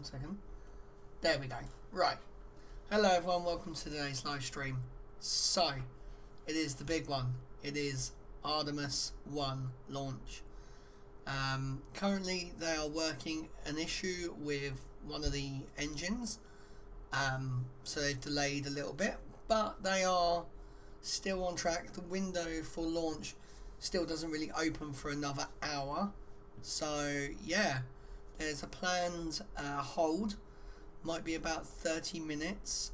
1 second. There we go. Right. Hello everyone, welcome to today's live stream. So, it is the big one. It is Artemis 1 launch. Currently they are working an issue with one of the engines. So they've delayed a little bit, but they are still on track. The window for launch still doesn't really open for another hour. So yeah, there's a planned hold. Might be about 30 minutes.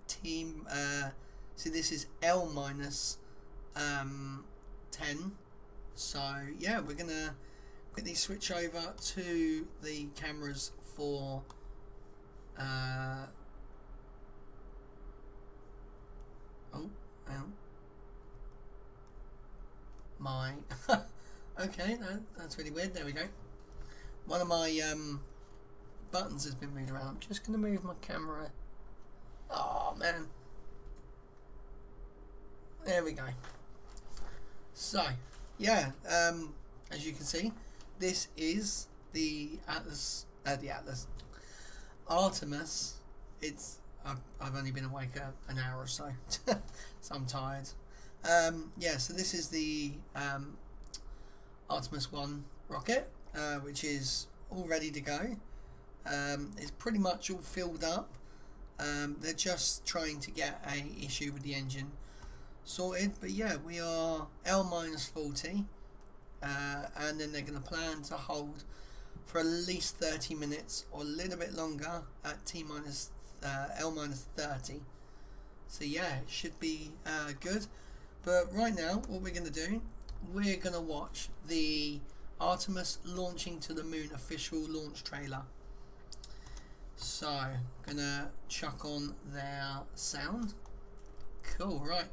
Team, so this is L minus 10. So yeah, we're gonna quickly switch over to the cameras for my okay, that's really weird. There we go. One of my buttons has been moved around. I'm just going to move my camera. Oh man, there we go. So yeah, as you can see, this is the Artemis. It's I've only been awake an hour or so, so I'm tired. Yeah, so this is the Artemis 1 rocket, which is all ready to go. It's pretty much all filled up. They're just trying to get a issue with the engine sorted, but yeah, we are L minus 40, and then they're going to plan to hold for at least 30 minutes or a little bit longer at T minus L minus 30. So yeah, it should be good. But right now, what we're going to do, we're going to watch the Artemis launching to the moon official launch trailer. So, gonna chuck on their sound. Cool, right.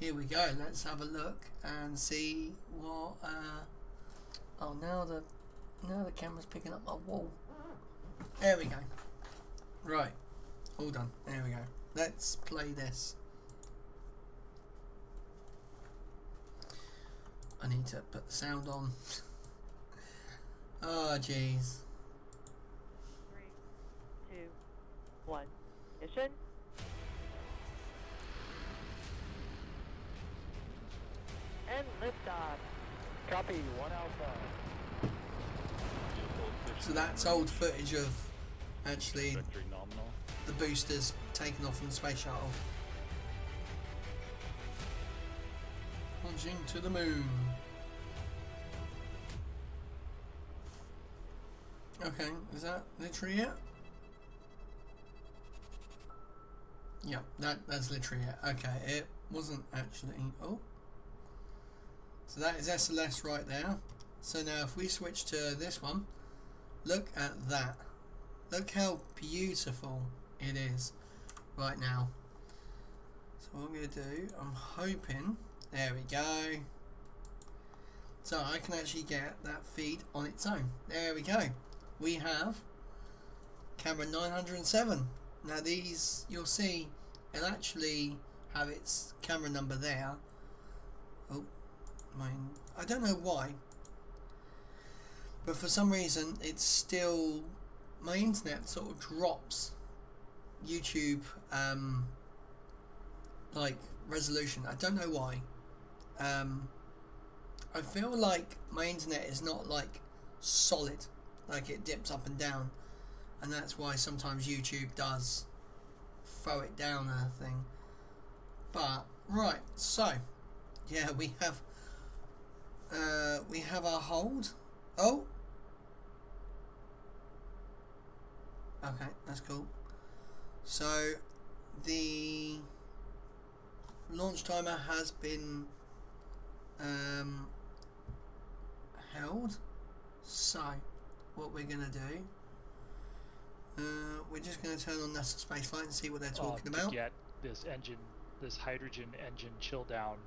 Here we go. Let's have a look and see what. Oh, now the camera's picking up my wall. There we go. Right. All done. There we go. Let's play this. I need to put the sound on. Oh, jeez. 3, 2, 1. Ignition. And liftoff. Copy, 1 Alpha. So that's old footage of actually the boosters taking off from the space shuttle. Launching to the moon. Okay, is that literally it? Yeah, that's literally it. Okay, it wasn't actually. Oh, so that is SLS right there. So now if we switch to this one, look at that. Look how beautiful it is right now. So what I'm going to do, I'm hoping, there we go. So I can actually get that feed on its own. There we go. We have camera 907. Now these, you'll see, it'll actually have its camera number there. Oh, I don't know why, but for some reason it's still, my internet sort of drops YouTube like resolution. I don't know why. I feel like my internet is not like solid, like it dips up and down, and that's why sometimes YouTube does throw it down a thing. But right, so yeah, we have our hold. Oh, okay, that's cool. So the launch timer has been held. So what we're gonna do, we're just gonna turn on NASA spaceflight and see what they're talking about. To get this engine, this hydrogen engine chill down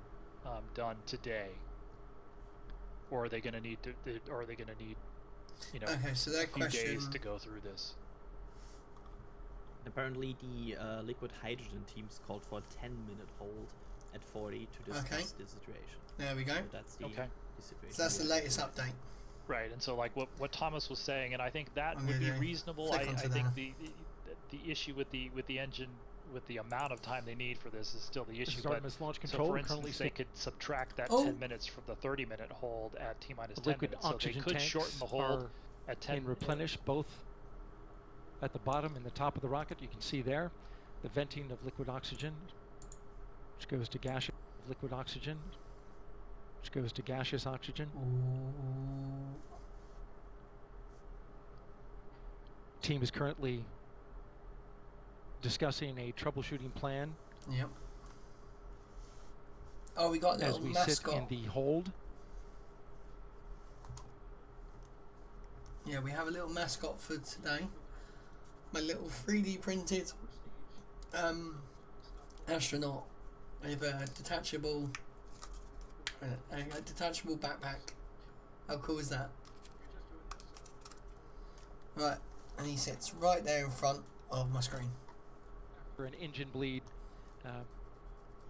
done today, or are they gonna need to? Or are they gonna need, you know, okay, so that a few question, days to go through this? Apparently the liquid hydrogen teams called for a 10-minute hold at 40 to discuss the situation. There we go. So that's the, Okay. the situation. So that's the latest update. Right, and so like what Thomas was saying, and I think that I'm would be gonna reasonable. flick I onto think there. the issue with the engine, with the amount of time they need for this, is still the This issue. is But Artemis launch so control. for Currently instance, they could subtract that Oh. 10 minutes from the 30-minute hold at T-minus the 10 liquid minutes, so they oxygen could tanks shorten the hold are at 10. in replenish, both at the bottom and the top of the rocket. You can see there the venting of liquid oxygen, which goes to gaseous liquid oxygen, which goes to gaseous oxygen. Ooh. Team is currently discussing a troubleshooting plan Yep. Oh, we got a as little we sit mascot. in the hold. Yeah, we have a little mascot for today. My little 3D printed astronaut with a detachable backpack. How cool is that? Right, and he sits right there in front of my screen. An engine bleed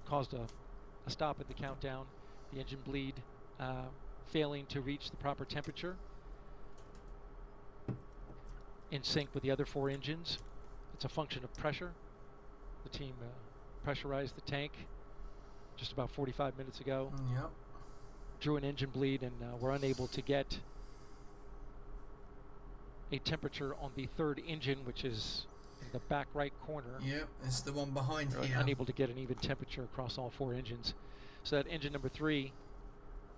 caused a stop at the countdown. The engine bleed failing to reach the proper temperature in sync with the other 4 engines. It's a function of pressure. The team pressurized the tank just about 45 minutes ago, Yep. drew an engine bleed, and were unable to get a temperature on the 3rd engine, which is in the back right corner. Yep, it's the one behind We're here. unable to get an even temperature across all 4 engines. So that engine number 3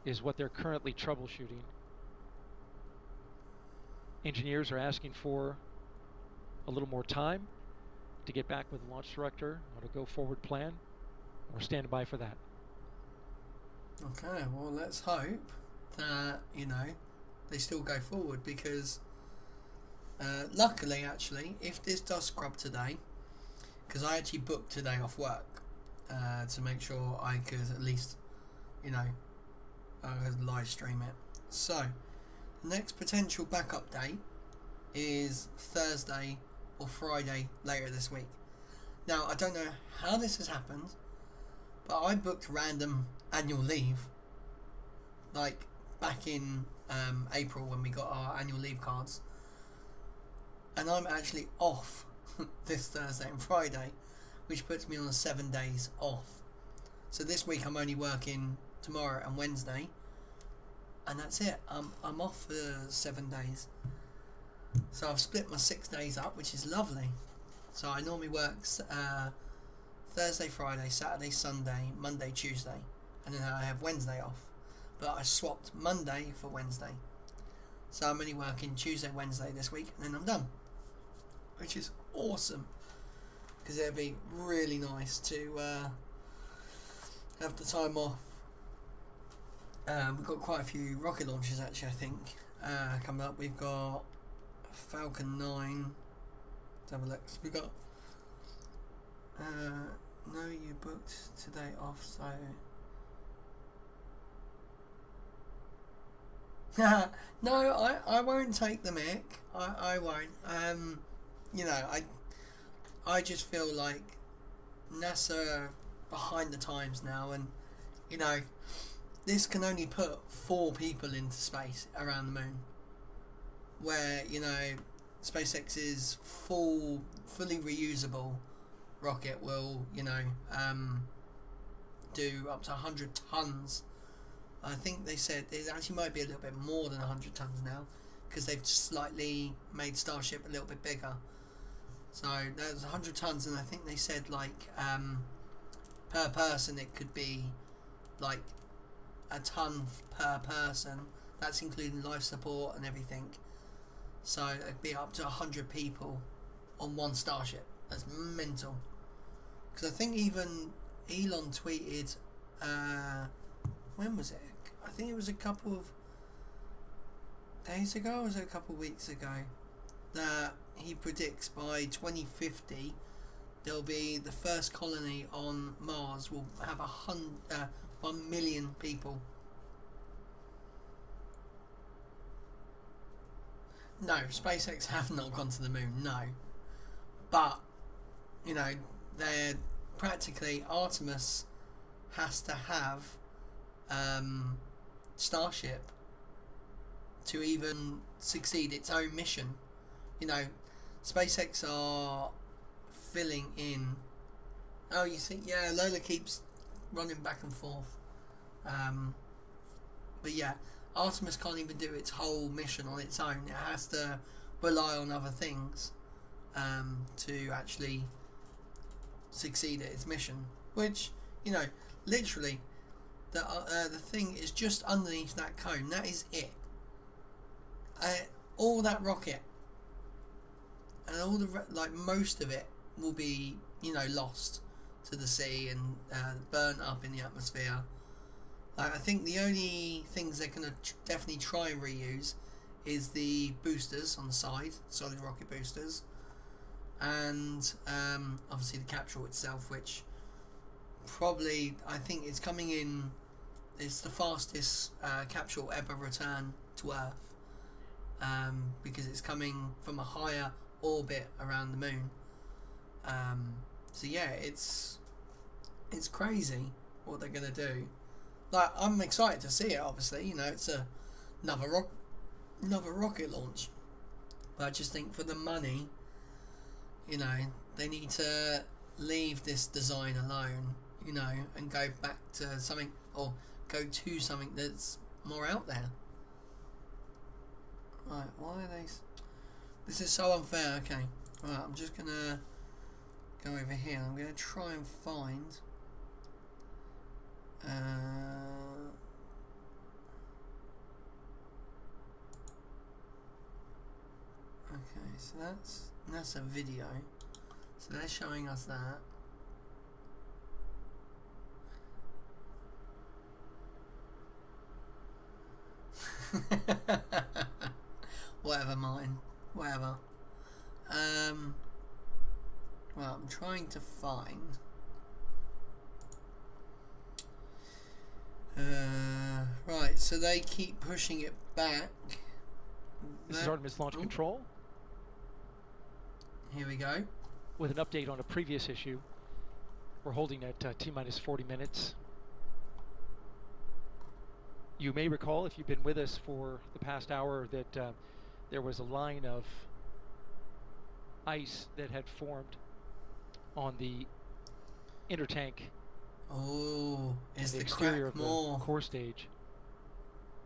is what they're currently troubleshooting. Engineers are asking for a little more time to get back with the launch director on a go-forward plan. We're standing by for that. Okay, well, let's hope that, they still go forward, because luckily, actually, if this does scrub today, because I actually booked today off work to make sure I could at least, I could live stream it. So, the next potential backup date is Thursday or Friday later this week. Now, I don't know how this has happened, but I booked random annual leave, like back in April when we got our annual leave cards, and I'm actually off this Thursday and Friday, which puts me on 7 days off. So this week I'm only working tomorrow and Wednesday, and that's it. I'm off for 7 days. So I've split my 6 days up, which is lovely. So I normally work Thursday, Friday, Saturday, Sunday, Monday, Tuesday, and then I have Wednesday off. But I swapped Monday for Wednesday. So I'm only working Tuesday, Wednesday this week, and then I'm done. Which is awesome, because it'd be really nice to have the time off. We've got quite a few rocket launches actually, I think, coming up. We've got Falcon 9. Let's have a look. So we've got no, you booked today off, so no, I won't take the mic. I won't. I just feel like NASA are behind the times now, and this can only put 4 people into space around the moon, where SpaceX's fully reusable rocket will do up to 100 tons. I think they said it actually might be a little bit more than 100 tons now, because they've slightly made Starship a little bit bigger. So there's 100 tons, and I think they said per person it could be like a ton per person. That's including life support and everything. So it'd be up to 100 people on one Starship. That's mental. Because I think even Elon tweeted, when was it? I think it was a couple of days ago, or was it a couple of weeks ago, that he predicts by 2050 there'll be the first colony on Mars will have 1 million people. No, SpaceX have not gone to the moon, no. But, they're practically, Artemis has to have Starship to even succeed its own mission. You know, SpaceX are filling in. Oh, you see, yeah, Lola keeps running back and forth. But yeah, Artemis can't even do its whole mission on its own. It has to rely on other things to actually succeed at its mission. Which, you know, literally, the thing is just underneath that cone. That is it. All that rocket and all the most of it will be, you know, lost to the sea and burnt up in the atmosphere. I think the only things they're going to definitely try and reuse is the boosters on the side, solid rocket boosters, and obviously the capsule itself, which probably, I think it's coming in, it's the fastest capsule ever return to Earth, because it's coming from a higher orbit around the moon. So yeah, it's crazy what they're going to do. Like, I'm excited to see it, obviously. You know, it's another rocket launch. But I just think for the money, you know, they need to leave this design alone, you know, and go back to something, or go to something that's more out there. Right, why are they... This is so unfair. Okay, right, I'm just going to go over here. I'm going to try and find... okay, so that's a video. So they're showing us that. Whatever, mine. Whatever. Well, I'm trying to find. Right, so they keep pushing it back. This is Artemis Launch Control. Here we go. With an update on a previous issue. We're holding at T-minus 40 minutes. You may recall, if you've been with us for the past hour, that there was a line of ice that had formed on the inner tank. Oh, is the the exterior crack of more? the core stage,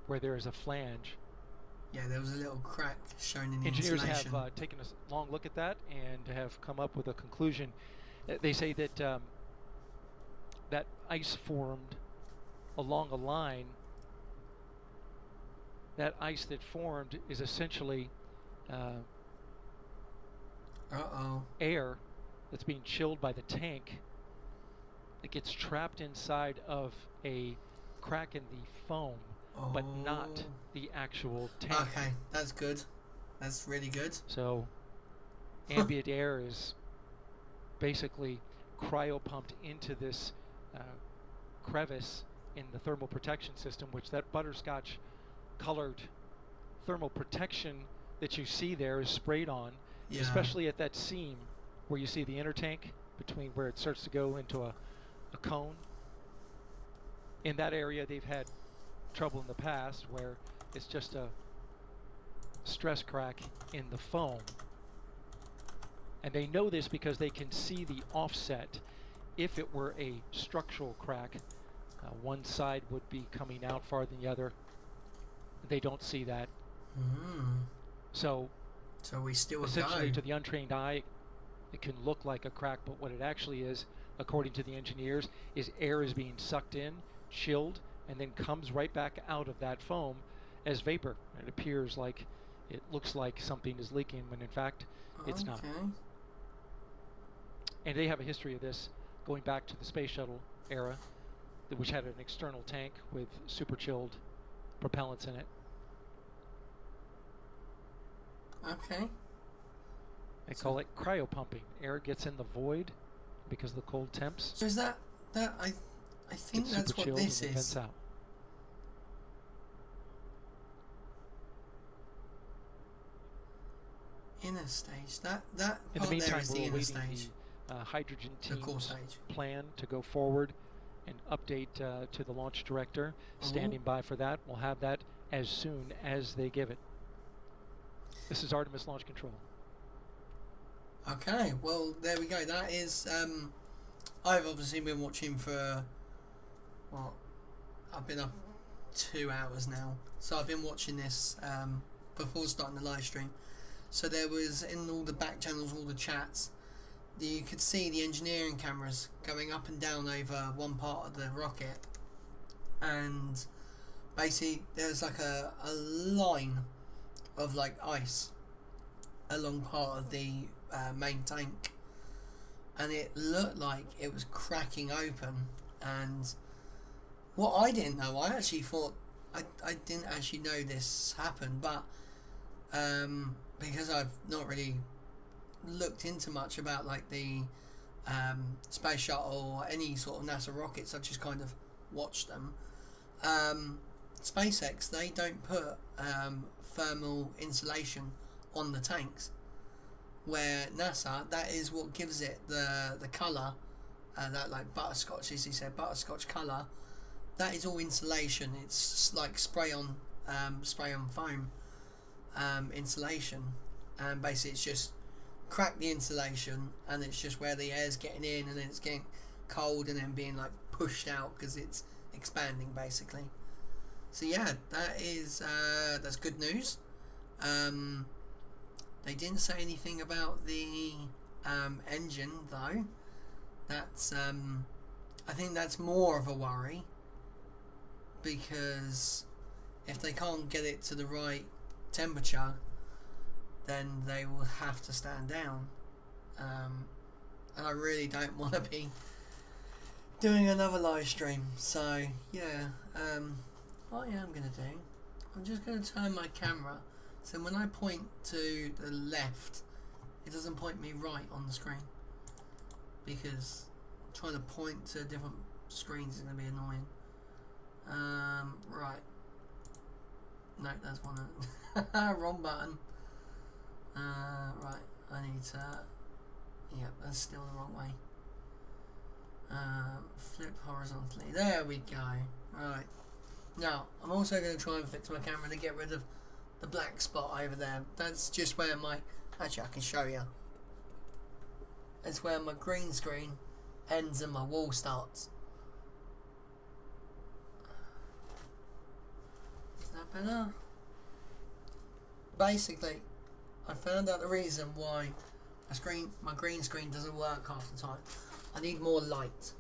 where there is a flange. Yeah, there was a little crack shown in the Engineers insulation. have taken a long look at that and have come up with a conclusion. They say that that ice formed along a line. That ice that formed is essentially air that's being chilled by the tank. It gets trapped inside of a crack in the foam, but not the actual tank. Okay, that's good. That's really good. So ambient air is basically cryopumped into this crevice in the thermal protection system, which that butterscotch colored thermal protection that you see there is sprayed on, especially at that seam where you see the inner tank between where it starts to go into a cone. In that area they've had trouble in the past where it's just a stress crack in the foam, and they know this because they can see the offset. If it were a structural crack, one side would be coming out farther than the other. They don't see that. So we still essentially to the untrained eye it can look like a crack, but what it actually is, according to the engineers, is air is being sucked in, chilled, and then comes right back out of that foam as vapor. It appears like, it looks like something is leaking when in fact it's not. And they have a history of this going back to the space shuttle era, which had an external tank with super chilled propellants in it. Okay. They call it cryopumping. Air gets in the void because of the cold temps. So is that I think that's what this is. Vents out. Inner stage. That part in the meantime, there is the we're inner awaiting stage. the hydrogen The core team's stage. plan to go forward and update to the launch director. Standing by for that. We'll have that as soon as they give it. This is Artemis Launch Control. Okay, well, there we go. That is, I've obviously been watching for, what, I've been up 2 hours now. So I've been watching this before starting the live stream. So there was, in all the back channels, all the chats, you could see the engineering cameras going up and down over one part of the rocket. And basically there's like a line of like ice along part of the main tank, and it looked like it was cracking open. And what I didn't know, I actually thought I didn't actually know this happened, but because I've not really looked into much about like the space shuttle or any sort of NASA rockets, I've just kind of watched them. SpaceX, they don't put thermal insulation on the tanks, where NASA, that is what gives it the colour, that like butterscotch, as he said, butterscotch colour. That is all insulation. It's like spray on foam insulation, and basically it's just crack the insulation, and it's just where the air's getting in and then it's getting cold and then being like pushed out because it's expanding basically. So yeah, that is that's good news. They didn't say anything about the engine though. That's I think that's more of a worry, because if they can't get it to the right temperature, then they will have to stand down, and I really don't want to be doing another live stream. So yeah, what I am going to do, I'm just going to turn my camera so when I point to the left, it doesn't point me right on the screen, because trying to point to different screens is going to be annoying. Right. No, that's one. Wrong button. Right. I need to. Yep, that's still the wrong way. Flip horizontally. There we go. Right. Now, I'm also going to try and fix my camera to get rid of the black spot over there. That's just where my. Actually, I can show you. It's where my green screen ends and my wall starts. Is that better? Basically, I found out the reason why my green screen doesn't work half the time. I need more light,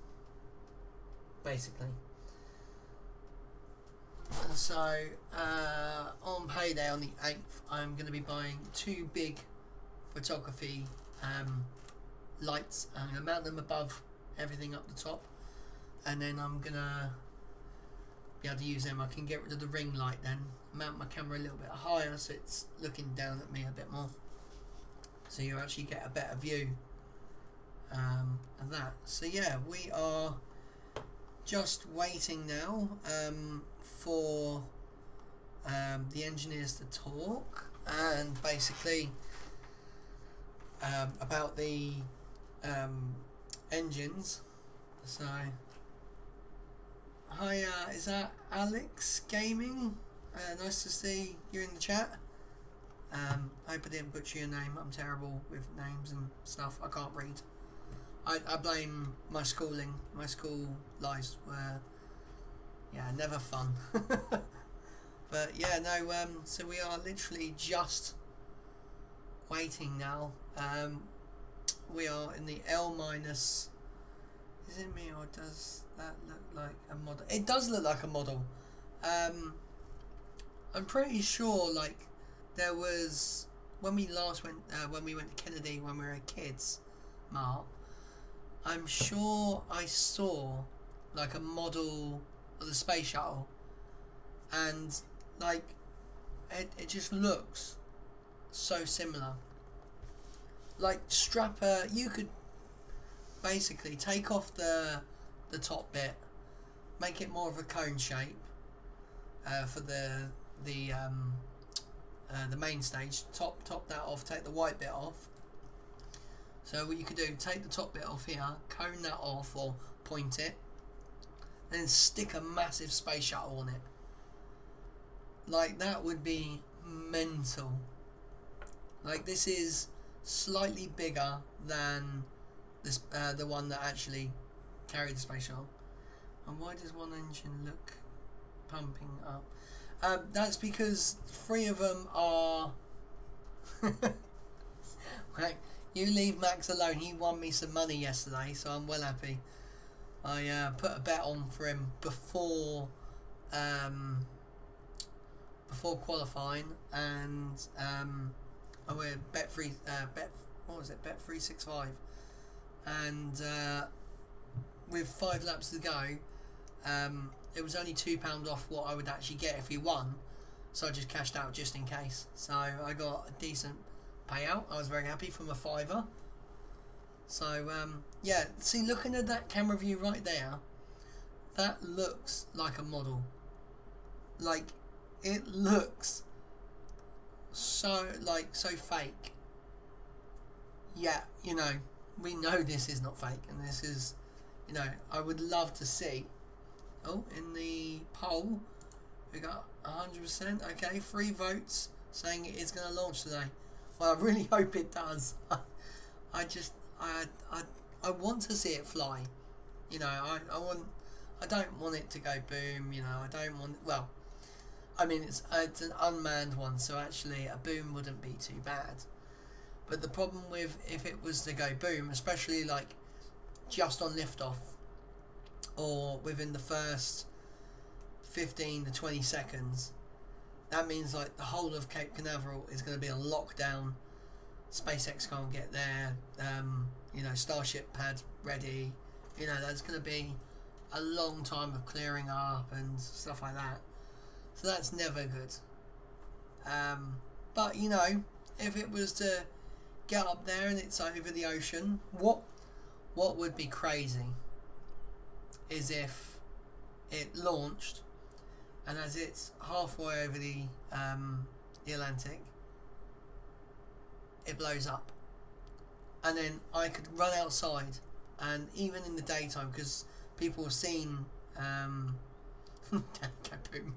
basically. And so, on payday on the 8th, I'm going to be buying 2 big photography lights. I'm going to mount them above everything up the top, and then I'm going to be able to use them. I can get rid of the ring light then, mount my camera a little bit higher so it's looking down at me a bit more, so you actually get a better view of that. So yeah, we are just waiting now for the engineers to talk, and basically about the engines. So hi, is that Alex Gaming? Nice to see you in the chat. I hope I didn't butcher your name. I'm terrible with names and stuff. I can't read. I blame my schooling. My school lives were, yeah, never fun. But yeah, no, so we are literally just waiting now. We are in the L minus. Is it me, or does that look like a model? It does look like a model. I'm pretty sure, like, there was, when we last went, when we went to Kennedy when we were kids, Mark, I'm sure I saw like a model of the space shuttle, and like it just looks so similar. Like you could basically take off the top bit, make it more of a cone shape for the main stage. Top that off, take the white bit off. So what you could do, take the top bit off here, cone that off or point it, then stick a massive space shuttle on it. Like, that would be mental. Like, this is slightly bigger than this, the one that actually carried the space shuttle. And why does one engine look pumping up? That's because 3 of them are... Right, you leave Max alone. He won me some money yesterday, so I'm well happy. I put a bet on for him before qualifying, and I went bet 365, and with 5 laps to go, it was only £2 off what I would actually get if he won, so I just cashed out just in case. So I got a decent payout. I was very happy from a £5. So yeah, see, looking at that camera view right there, that looks like a model. Like, it looks so fake. Yeah, you know, we know this is not fake, and this is, you know, I would love to see. Oh, in the poll, we got 100%. Okay, 3 votes saying it is going to launch today. Well, I really hope it does. I want to see it fly. You know, I don't want it to go boom. You know, I don't want. Well, I mean, it's an unmanned one, so actually a boom wouldn't be too bad. But the problem with if it was to go boom, especially like just on liftoff, or within the first 15 to 20 seconds, that means like the whole of Cape Canaveral is going to be on lockdown. SpaceX can't get there. You know, Starship pad ready. You know, there's going to be a long time of clearing up and stuff like that. So that's never good. But you know, if it was to get up there and it's over the ocean, what would be crazy is if it launched, and as it's halfway over the Atlantic, it blows up, and then I could run outside, and even in the daytime, because people have seen Danny Go Boom,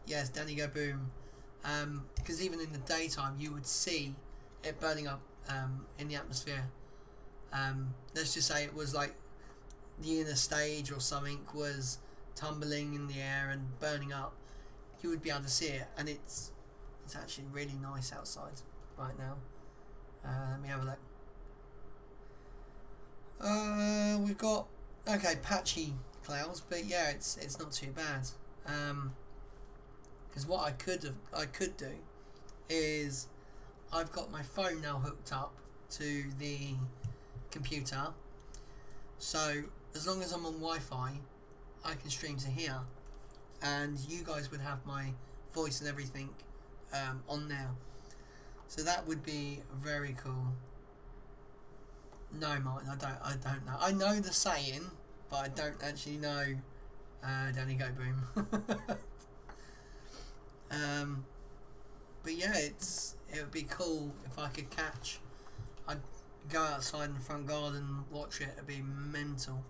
yes, Danny Go Boom, because even in the daytime you would see it burning up in the atmosphere. Let's just say it was like the inner stage or something was tumbling in the air and burning up. You would be able to see it, and it's actually really nice outside right now. Let me have a look. We've got patchy clouds, but yeah, it's not too bad. Because what I could do is I've got my phone now hooked up to the computer, so as long as I'm on Wi-Fi, I can stream to here, and you guys would have my voice and everything on there. So that would be very cool. No, Martin, I don't know. I know the saying, but I don't actually know Danny Go Boom. But yeah, it would be cool if I could catch. I'd go outside in the front garden, watch it. It'd be mental.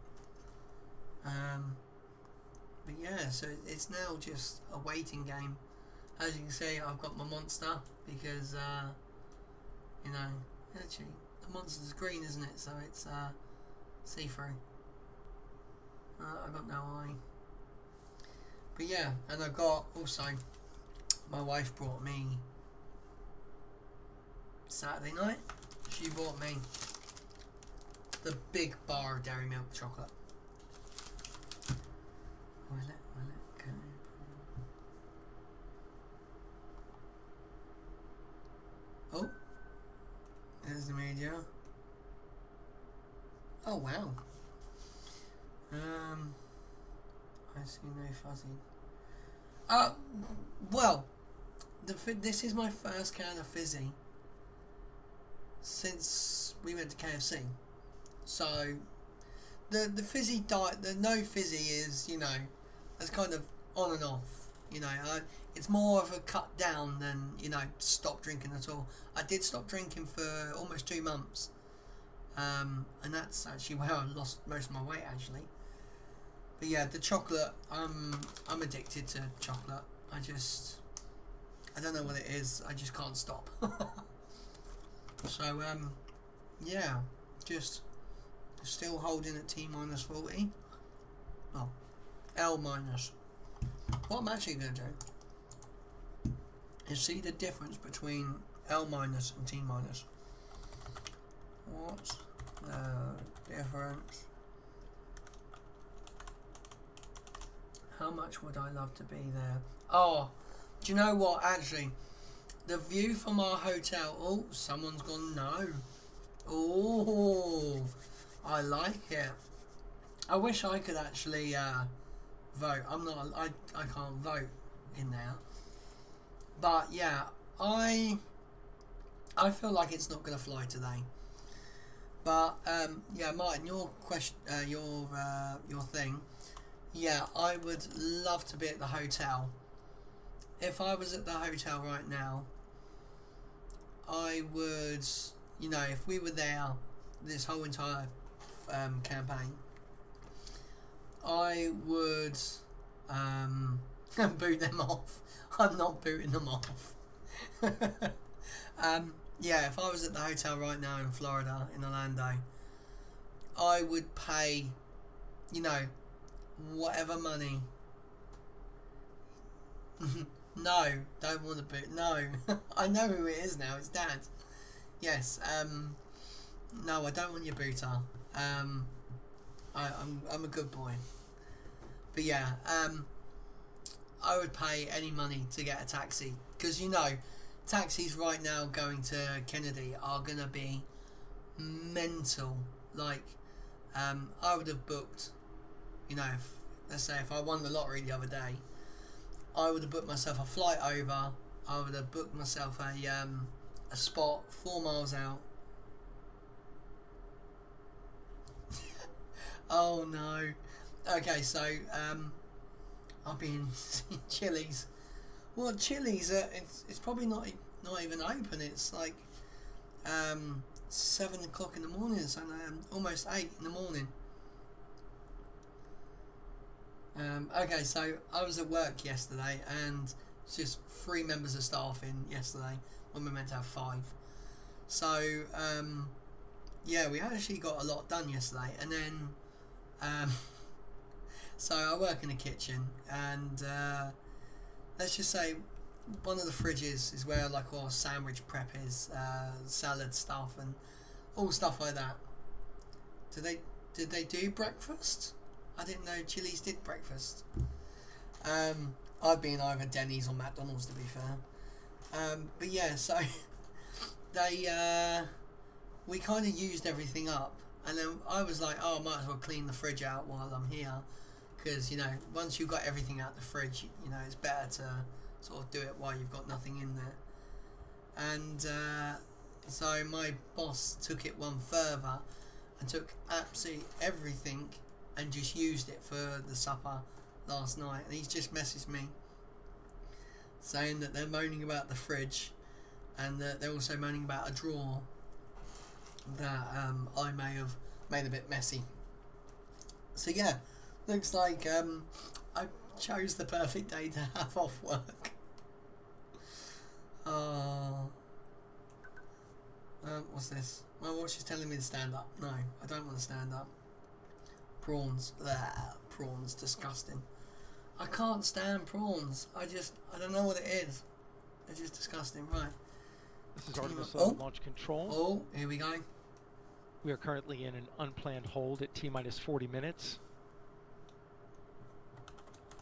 But yeah, so it's now just a waiting game. As you can see, I've got my monster because you know, actually the monster's green, isn't it? So it's see-through. I've got no eye. But yeah, and I've got also, my wife brought me Saturday night. She brought me the big bar of dairy milk chocolate. Will it go? Oh, there's the media. Oh wow. I see no fuzzy. Well, this is my first can of fizzy since we went to KFC. So the fizzy diet, the no fizzy is, you know, it's kind of on and off. You know, it's more of a cut down than, you know, stop drinking at all. I did stop drinking for almost 2 months, and that's actually where I lost most of my weight, actually. But yeah, the chocolate, I'm addicted to chocolate. I don't know what it is. I just can't stop. So yeah, just still holding at T minus 40. Oh, L minus. What I'm actually going to do is see the difference between L minus and T minus. What's the difference? How much would I love to be there? Oh, do you know what? Actually, the view from our hotel. Oh, someone's gone no. Oh, I like it. I wish I could actually vote. I can't vote in there. But yeah, I feel like it's not going to fly today. But yeah, Martin, your question, your thing. Yeah, I would love to be at the hotel. If I was at the hotel right now, I would, you know, if we were there this whole entire campaign, I would boot them off. I'm not booting them off. Yeah, if I was at the hotel right now in Florida, in Orlando, I would pay, you know, whatever money. No, don't want to boot. No, I know who it is now. It's Dad. Yes. No, I don't want your booter. I'm a good boy. But yeah, I would pay any money to get a taxi, because you know, taxis right now going to Kennedy are gonna be mental. Like, I would have booked, you know, let's say if I won the lottery the other day, I would have booked myself a flight over. I would have booked myself a spot 4 miles out. Oh no. Okay, so I'll be in Chili's. Well, Chili's, it's probably not even open. It's like 7 o'clock in the morning, so almost 8 in the morning. Okay, so I was at work yesterday, and it's just 3 members of staff in yesterday when we meant to have 5. So yeah, we actually got a lot done yesterday, and then so I work in the kitchen, and let's just say one of the fridges is where like all sandwich prep is, salad stuff and all stuff like that. Did they do breakfast? I didn't know Chili's did breakfast. I've been either Denny's or McDonald's, to be fair. But yeah, so we kind of used everything up, and then I was like, oh, I might as well clean the fridge out while I'm here, because you know, once you've got everything out the fridge, you know, it's better to sort of do it while you've got nothing in there. And so my boss took it one further and took absolutely everything and just used it for the supper last night, and he's just messaged me saying that they're moaning about the fridge, and that they're also moaning about a drawer that I may have made a bit messy. So yeah, looks like I chose the perfect day to have off work. What's this? My watch is telling me to stand up. No, I don't want to stand up. Prawns. Blah, prawns. Disgusting. I can't stand prawns. I don't know what it is. It's just disgusting. Right. This is Artemis Oh. launch control. Oh, here we go. We are currently in an unplanned hold at T-minus 40 minutes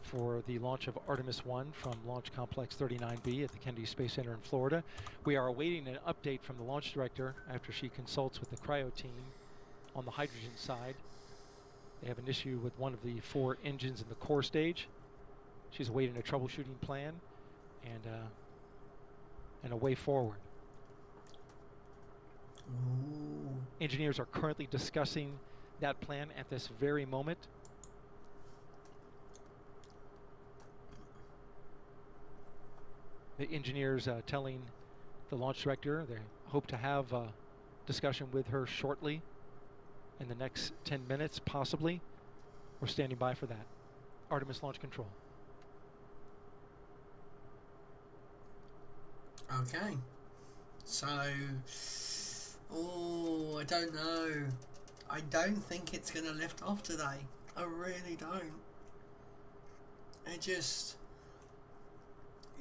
for the launch of Artemis 1 from Launch Complex 39B at the Kennedy Space Center in Florida. We are awaiting an update from the launch director after she consults with the cryo team on the hydrogen side. They have an issue with one of the 4 engines in the core stage. She's awaiting a troubleshooting plan and a way forward. Ooh. Engineers are currently discussing that plan at this very moment. The engineers telling the launch director they hope to have a discussion with her shortly, in the next 10 minutes possibly. We're standing by for that. Artemis launch control. Okay. So, oh, I don't know. I don't think it's going to lift off today. I really don't. It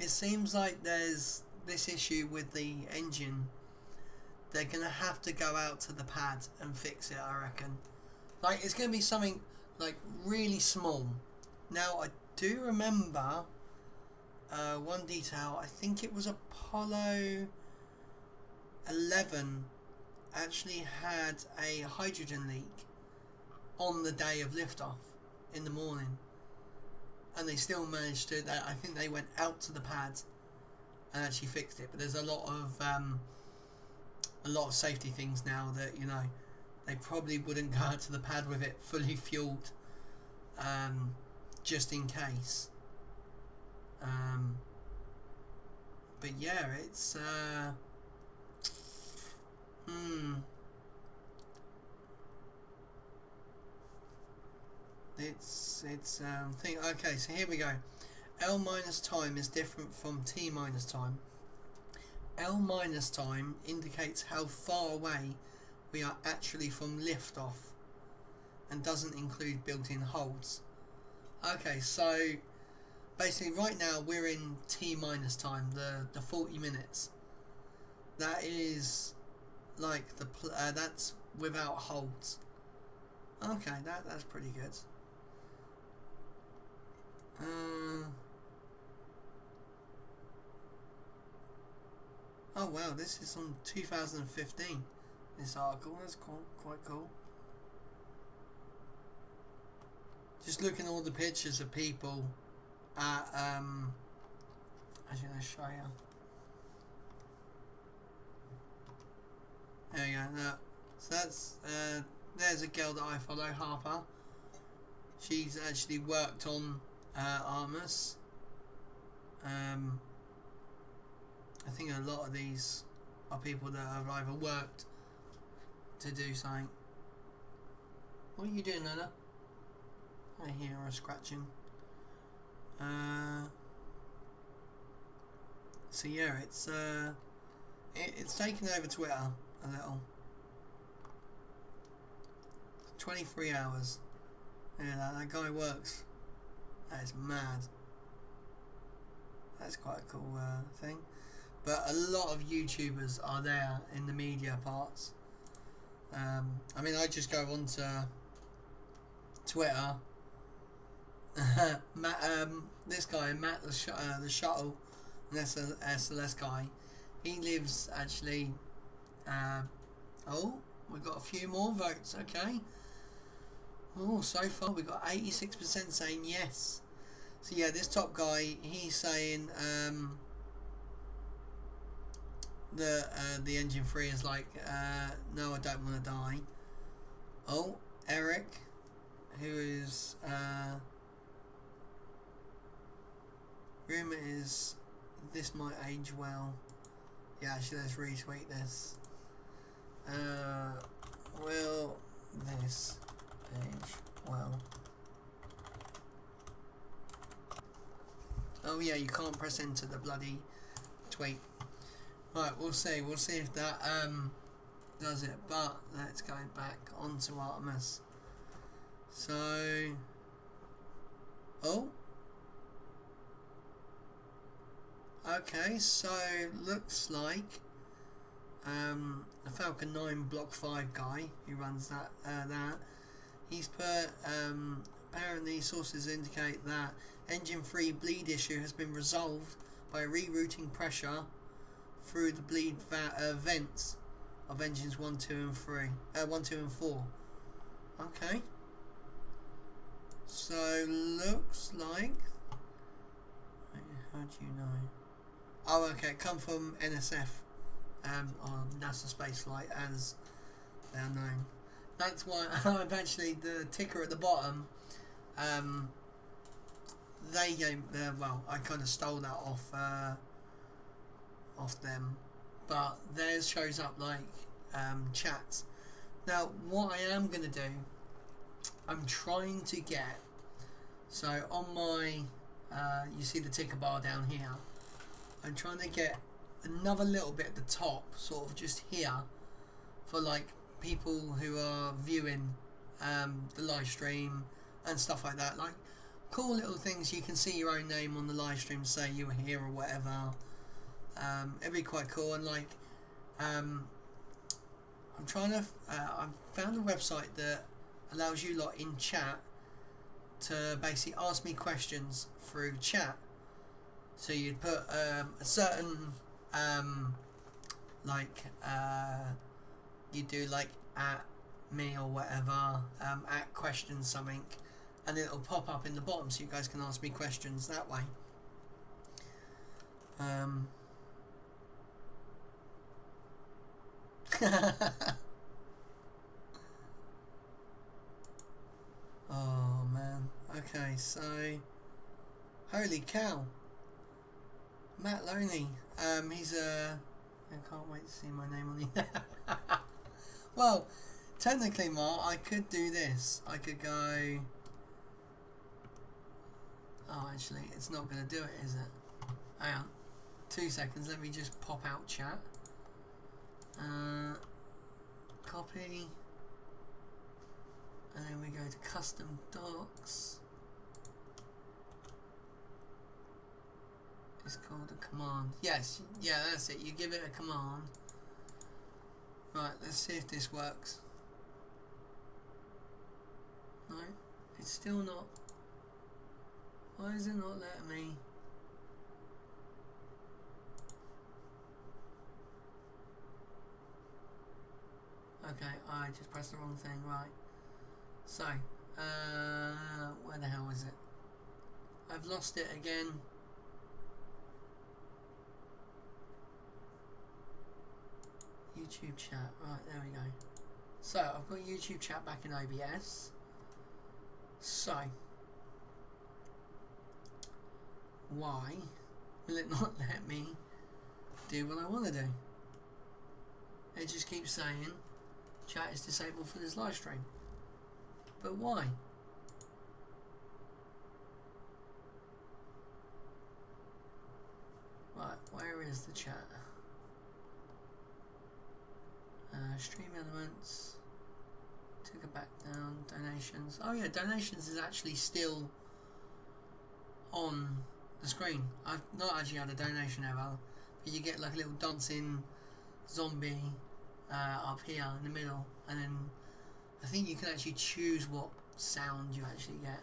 seems like there's this issue with the engine. They're going to have to go out to the pad and fix it, I reckon. Like, it's going to be something, like, really small. Now, I do remember one detail. I think it was Apollo 11 actually had a hydrogen leak on the day of liftoff in the morning. And they still managed to, I think they went out to the pad and actually fixed it. But there's a lot of safety things now that, you know, they probably wouldn't go out to the pad with it fully fueled, just in case. But yeah, it's it's thing. Okay, so here we go. L minus time is different from T minus time. L minus time indicates how far away we are actually from liftoff and doesn't include built-in holds. Okay, so basically right now we're in T minus time, the 40 minutes. That is like that's without holds. Okay, that's pretty good. Oh wow, this is from 2015. This article, that's cool, quite cool. Just looking at all the pictures of people at actually let's show you. There you go. Look. So that's there's a girl that I follow, Harper. She's actually worked on Artemis. I think a lot of these are people that have either worked to do something. What are you doing, Lola? I hear her scratching. So yeah, it's taken over Twitter a little. 23 hours. Yeah, that guy works. That is mad. That's quite a cool thing. But a lot of YouTubers are there in the media parts. I mean, I just go onto Twitter. Matt, this guy, Matt the Shuttle, an SLS guy, he lives actually. Oh, we've got a few more votes. Okay. Oh, so far we've got 86% saying yes. So yeah, this top guy, he's saying the engine free is like no, I don't want to die. Oh, Eric, who is rumour is this might age well. Yeah, actually let's retweet this. Will this age well? Oh yeah, you can't press enter the bloody tweet. Right, we'll see if that does it. But let's go back onto Artemis. So, oh, okay. So looks like the Falcon 9 Block 5 guy who runs that he's put apparently sources indicate that engine free bleed issue has been resolved by rerouting pressure through the bleed vents of engines 1, 2 and 4. Okay. So looks like, how do you know? Oh, okay, come from NSF, or NASA Space Flight as they're known. That's why I've actually, the ticker at the bottom, they gave, well, I kind of stole that off them, but theirs shows up like chats. Now, what I am going to do, I'm trying to get, so on my, you see the ticker bar down here, I'm trying to get another little bit at the top, sort of just here, for like people who are viewing the live stream and stuff like that. Like cool little things. You can see your own name on the live stream, say you were here or whatever. It'd be quite cool. And like I'm trying to I've found a website that allows you lot in chat to basically ask me questions through chat. So you'd put a certain you do like at me or whatever, at question something, and it'll pop up in the bottom so you guys can ask me questions that way. Oh man. Okay, so holy cow. Matt Loney. He's I can't wait to see my name on the well, technically, Mark, I could do this. I could go. Oh, actually, it's not going to do it, is it? Hang on. 2 seconds. Let me just pop out chat. Copy. And then we go to custom docs. It's called a command. Yes, yeah, that's it. You give it a command. Right, let's see if this works. No, it's still not. Why is it not letting me? Okay, I just pressed the wrong thing, right. So, where the hell is it? I've lost it again. YouTube chat, right, there we go. So, I've got YouTube chat back in OBS. So, why will it not let me do what I want to do? It just keeps saying chat is disabled for this live stream. But why? Right, where is the chat? Stream elements. Took it back down. Donations. Oh yeah, donations is actually still on the screen. I've not actually had a donation ever, but you get like a little dancing zombie up here in the middle, and then I think you can actually choose what sound you actually get.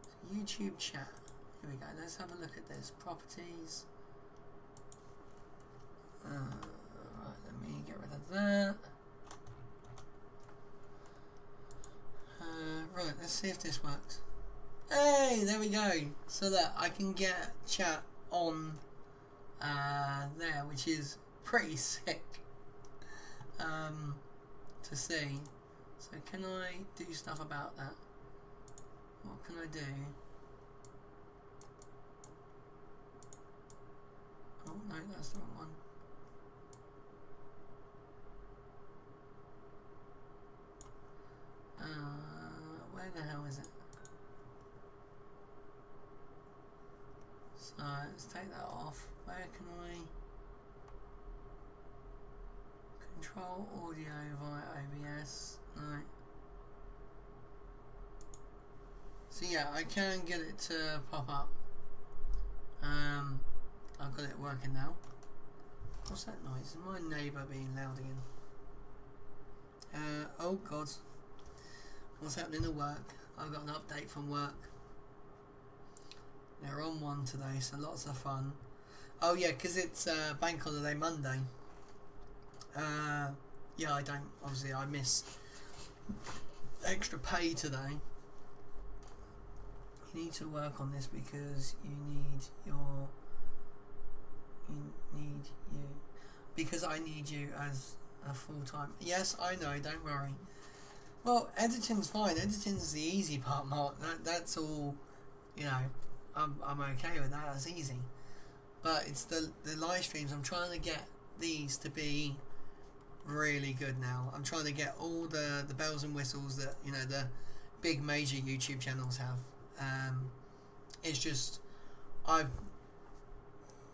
So YouTube chat. Here we go. Let's have a look at this. Properties. Right, let me get rid of that. Right, let's see if this works. Hey, there we go. So that I can get chat on there, which is pretty sick to see. So can I do stuff about that? What can I do? Oh no, that's the wrong one. Where the hell is it? So let's take that off. Where can I control audio via OBS? No. So yeah, I can get it to pop up. I've got it working now. What's that noise? Is my neighbour being loud again? Oh god. What's happening at work? I've got an update from work. They're on one today, so lots of fun. Oh yeah, because it's Bank Holiday Monday. Yeah, I don't. Obviously, I missed extra pay today. You need to work on this because because I need you as a full-time. Yes, I know. Don't worry. Well, editing's fine. Editing's the easy part, Mark. That's all. You know, I'm okay with that. That's easy. But it's the live streams. I'm trying to get these to be really good now. I'm trying to get all the bells and whistles that the big major YouTube channels have. It's just I've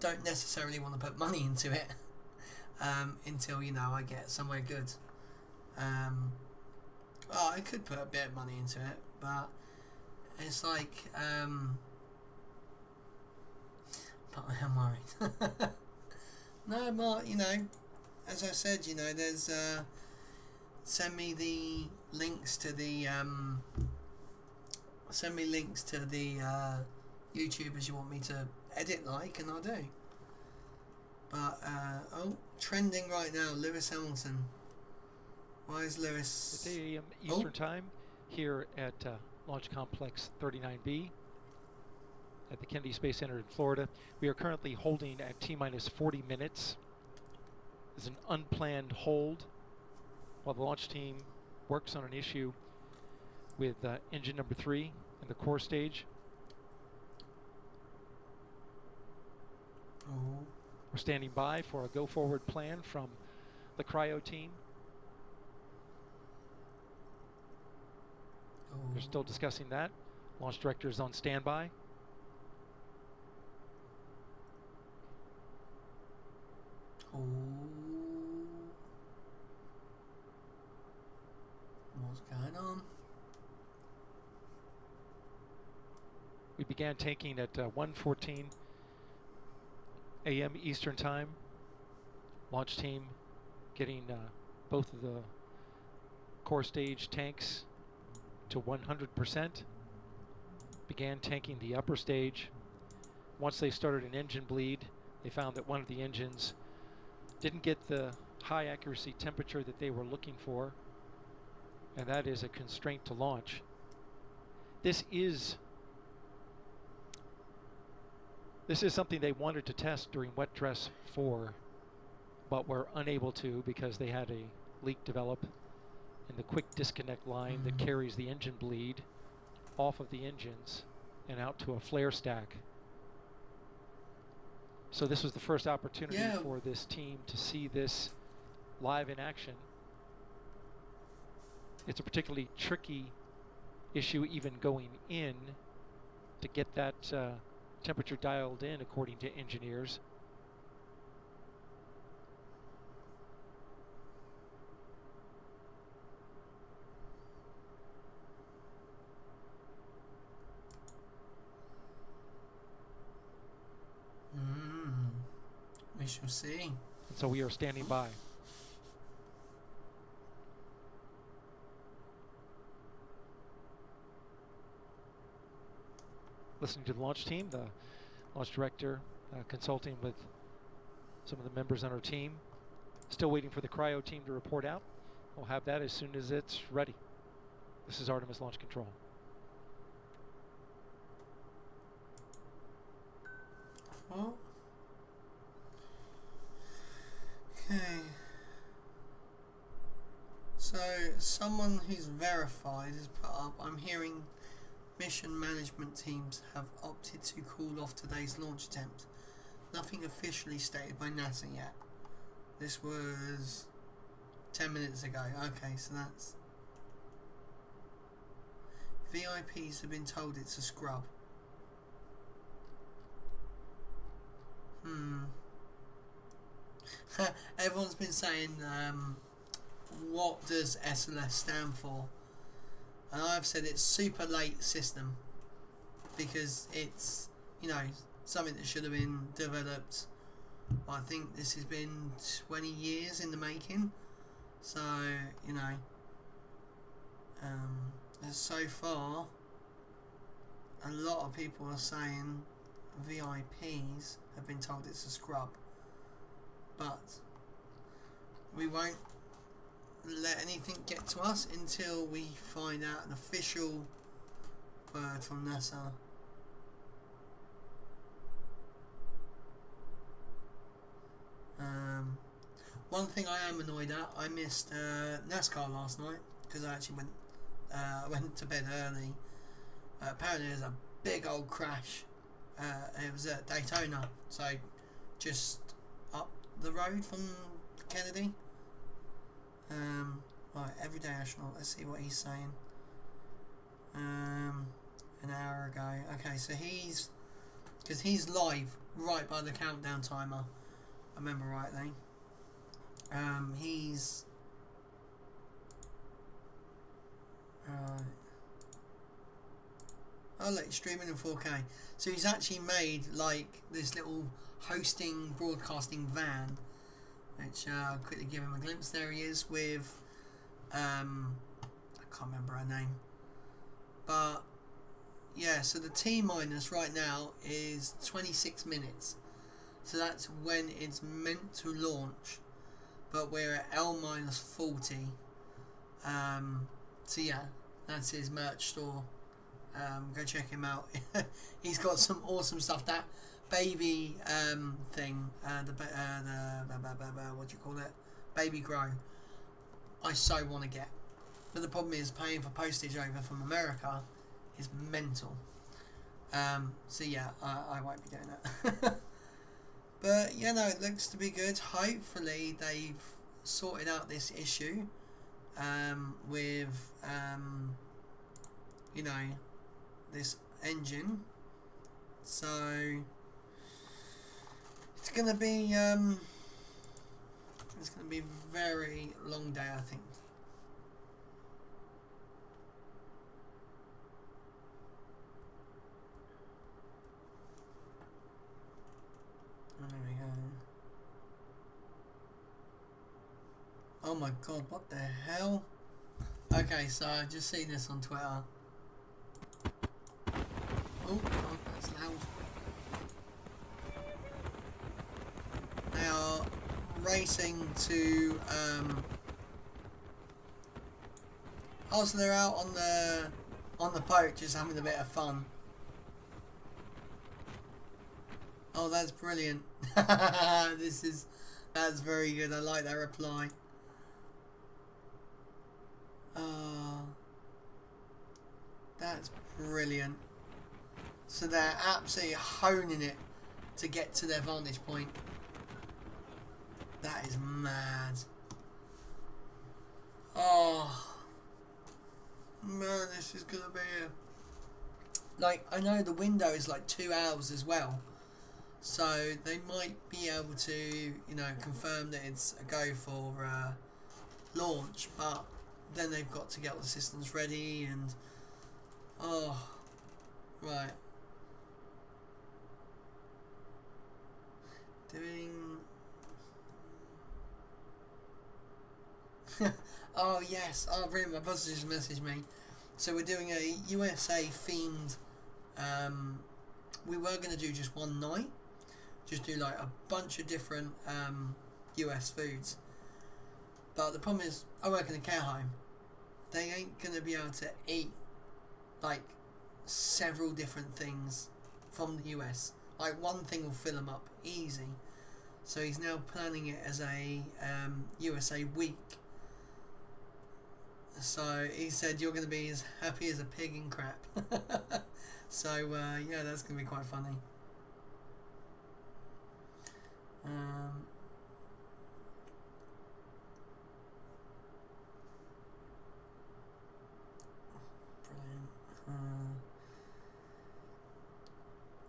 don't necessarily want to put money into it until, you know, I get somewhere good. Well, I could put a bit of money into it, but it's like, but I am worried. No, Mark, you know, as I said, you know, there's, send me the links to the, YouTubers you want me to edit like, and I'll do. But, oh, trending right now, Lewis Hamilton. Why is Lewis... It's 8 a.m. Eastern Time here at Launch Complex 39B at the Kennedy Space Center in Florida. We are currently holding at T-minus 40 minutes. It's an unplanned hold while the launch team works on an issue with engine number 3 in the core stage. Oh. We're standing by for a go-forward plan from the cryo team. They're still discussing that. Launch director is on standby. Oh. What's going on? We began tanking at 1:14 a.m. Eastern Time. Launch team getting both of the core stage tanks to 100%. Began tanking the upper stage. Once they started an engine bleed, they found that one of the engines didn't get the high accuracy temperature that they were looking for, and that is a constraint to launch. This is something they wanted to test during wet dress 4, but were unable to because they had a leak develop in the quick disconnect line that carries the engine bleed off of the engines and out to a flare stack. So this was the first opportunity for this team to see this live in action. It's a particularly tricky issue even going in to get that temperature dialed in according to engineers. We shall see. And so we are standing by. Listening to the launch team, the launch director consulting with some of the members on our team. Still waiting for the cryo team to report out. We'll have that as soon as it's ready. This is Artemis Launch Control. Well, okay. So someone who's verified has put up, I'm hearing mission management teams have opted to call off today's launch attempt. Nothing officially stated by NASA yet. This was 10 minutes ago. Okay, so that's... VIPs have been told it's a scrub. Everyone's been saying, what does SLS stand for? And I've said it's super late system, because it's, you know, something that should have been developed. I think this has been 20 years in the making. So, you know, so far, a lot of people are saying VIPs have been told it's a scrub, but we won't let anything get to us until we find out an official word from NASA. One thing I am annoyed at, I missed NASCAR last night because I actually went to bed early. Apparently there's a big old crash. It was at Daytona, so just up the road from Kennedy. Right, everyday astronaut. Let's see what he's saying. An hour ago. Okay, so he's because he's live right by the countdown timer. I remember rightly. He's oh look, streaming in 4K. So he's actually made like this little hosting broadcasting van, which I'll quickly give him a glimpse. There he is with I can't remember her name, but yeah, so the T minus right now is 26 minutes, so that's when it's meant to launch, but we're at L minus 40. So yeah, that's his merch store. Go check him out. He's got some awesome stuff. That baby thing, the what do you call it? Baby grow. I so want to get, but the problem is paying for postage over from America is mental. So yeah, I won't be doing that. But yeah, no, it looks to be good. Hopefully they've sorted out this issue with you know, this engine. So it's gonna be a very long day, I think. There we go. Oh my god, what the hell? Okay, so I've just seen this on Twitter. Oh god, that's loud. They are racing to oh, so they're out on the boat just having a bit of fun. Oh, that's brilliant. That's very good. I like that reply. That's brilliant. So they're absolutely honing it to get to their vantage point. That is mad. Oh man, this is gonna be like, I know the window is like 2 hours as well, so they might be able to, you know, confirm that it's a go for launch, but then they've got to get all the systems ready and oh, right. Doing oh yes, oh brilliant, my boss just messaged me. So we're doing a USA themed, we were going to do just one night, just do like a bunch of different US foods, but the problem is I work in a care home. They ain't going to be able to eat like several different things from the US. Like one thing will fill them up easy. So he's now planning it as a USA week. So he said you're going to be as happy as a pig in crap. So yeah, that's going to be quite funny. Brilliant.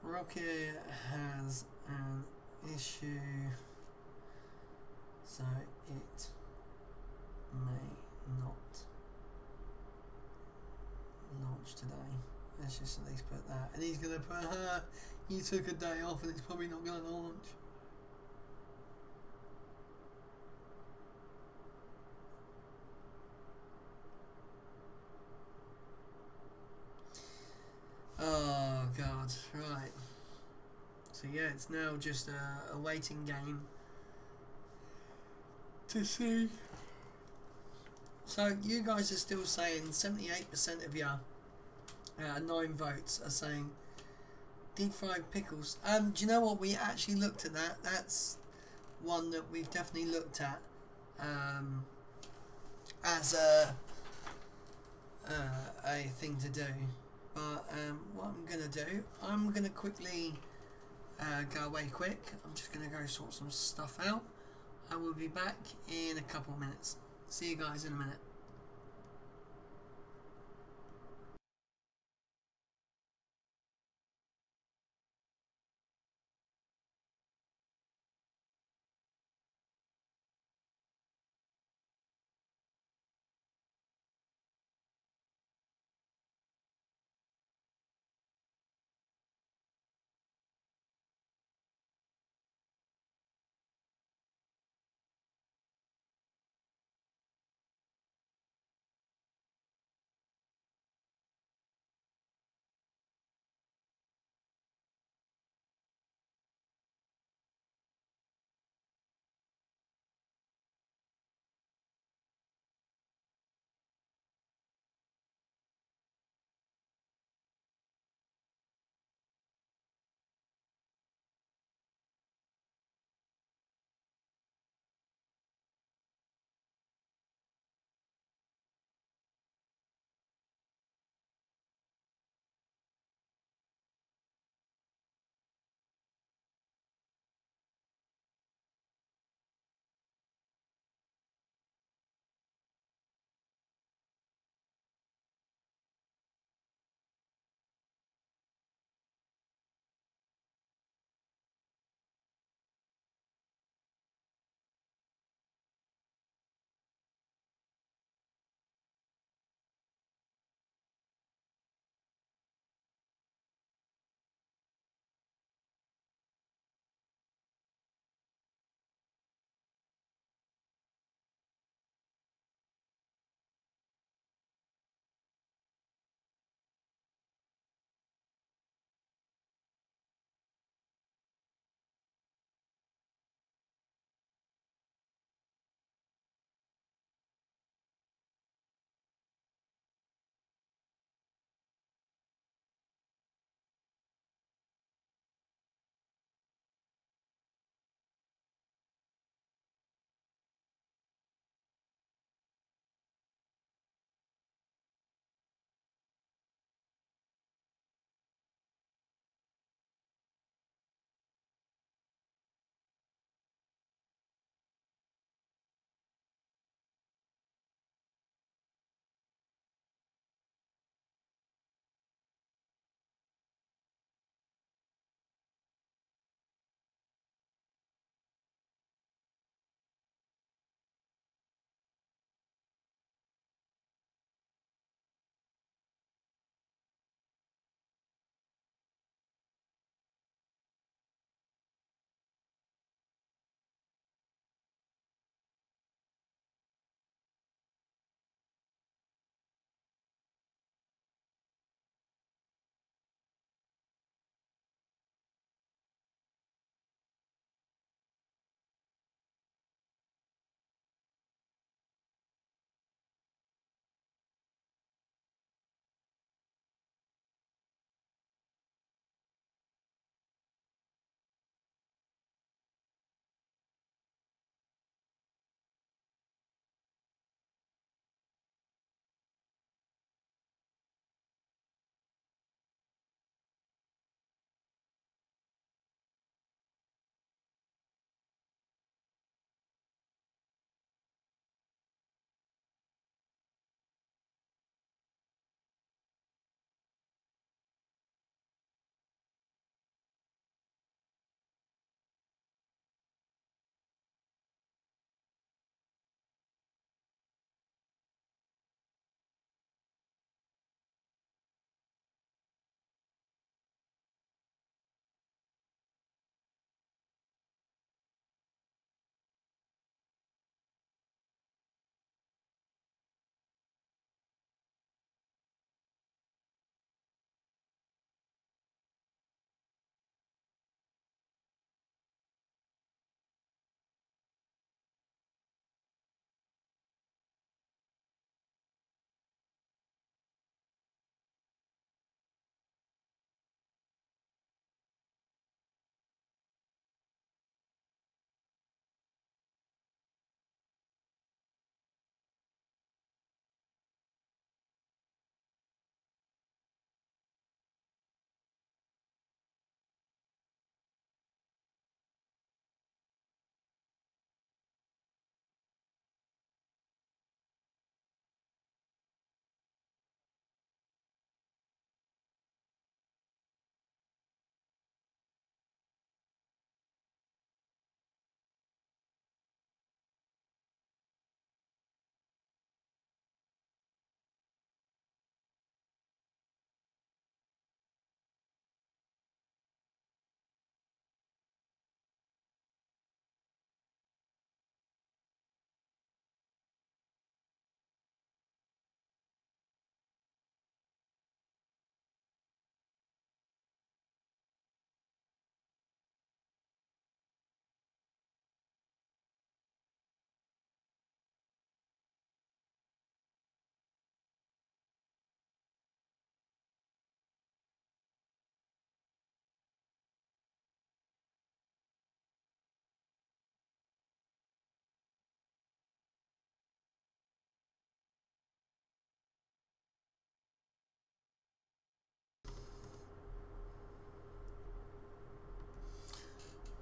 Rocket has an issue, so it may not launch today. Let's just at least put that. And he's going to put, you took a day off and it's probably not going to launch. Oh god, right. So yeah, it's now just a waiting game to see. So you guys are still saying 78% of you, 9 votes, are saying deep fried pickles. Do you know what? We actually looked at that. That's one that we've definitely looked at as a thing to do. But what I'm gonna do, I'm gonna quickly go away quick. I'm just gonna go sort some stuff out. I will be back in a couple of minutes. See you guys in a minute.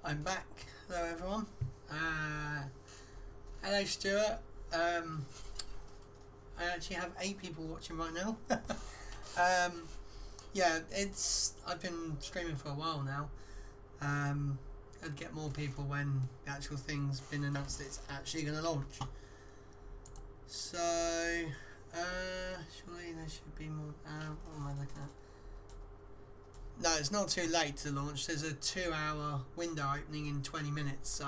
I'm back. Hello everyone. Hello Stuart. I actually have 8 people watching right now. Yeah, I've been streaming for a while now. I'd get more people when the actual thing's been announced it's actually going to launch. So, surely there should be more. What am I looking at? No, it's not too late to launch. There's a 2-hour window opening in 20 minutes, so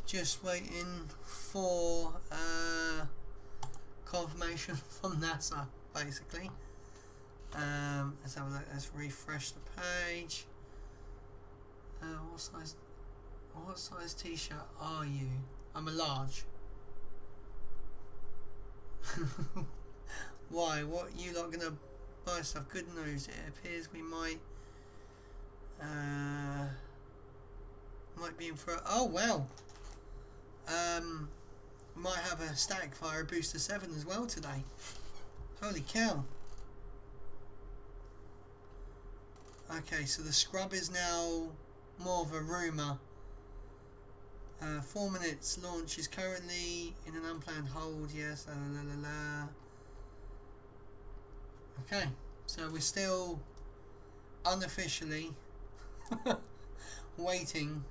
just waiting for confirmation from NASA, basically. Let's have a look. Let's refresh the page. What size t-shirt are you? I'm a large. Why? What you lot gonna buy stuff? Good news. It appears we might be in for. Oh wow. Might have a static fire booster 7 as well today. Holy cow. Okay, so the scrub is now more of a rumour. 4 minutes. Launch is currently in an unplanned hold. Yes. La, la, la, la. Okay, so we're still unofficially waiting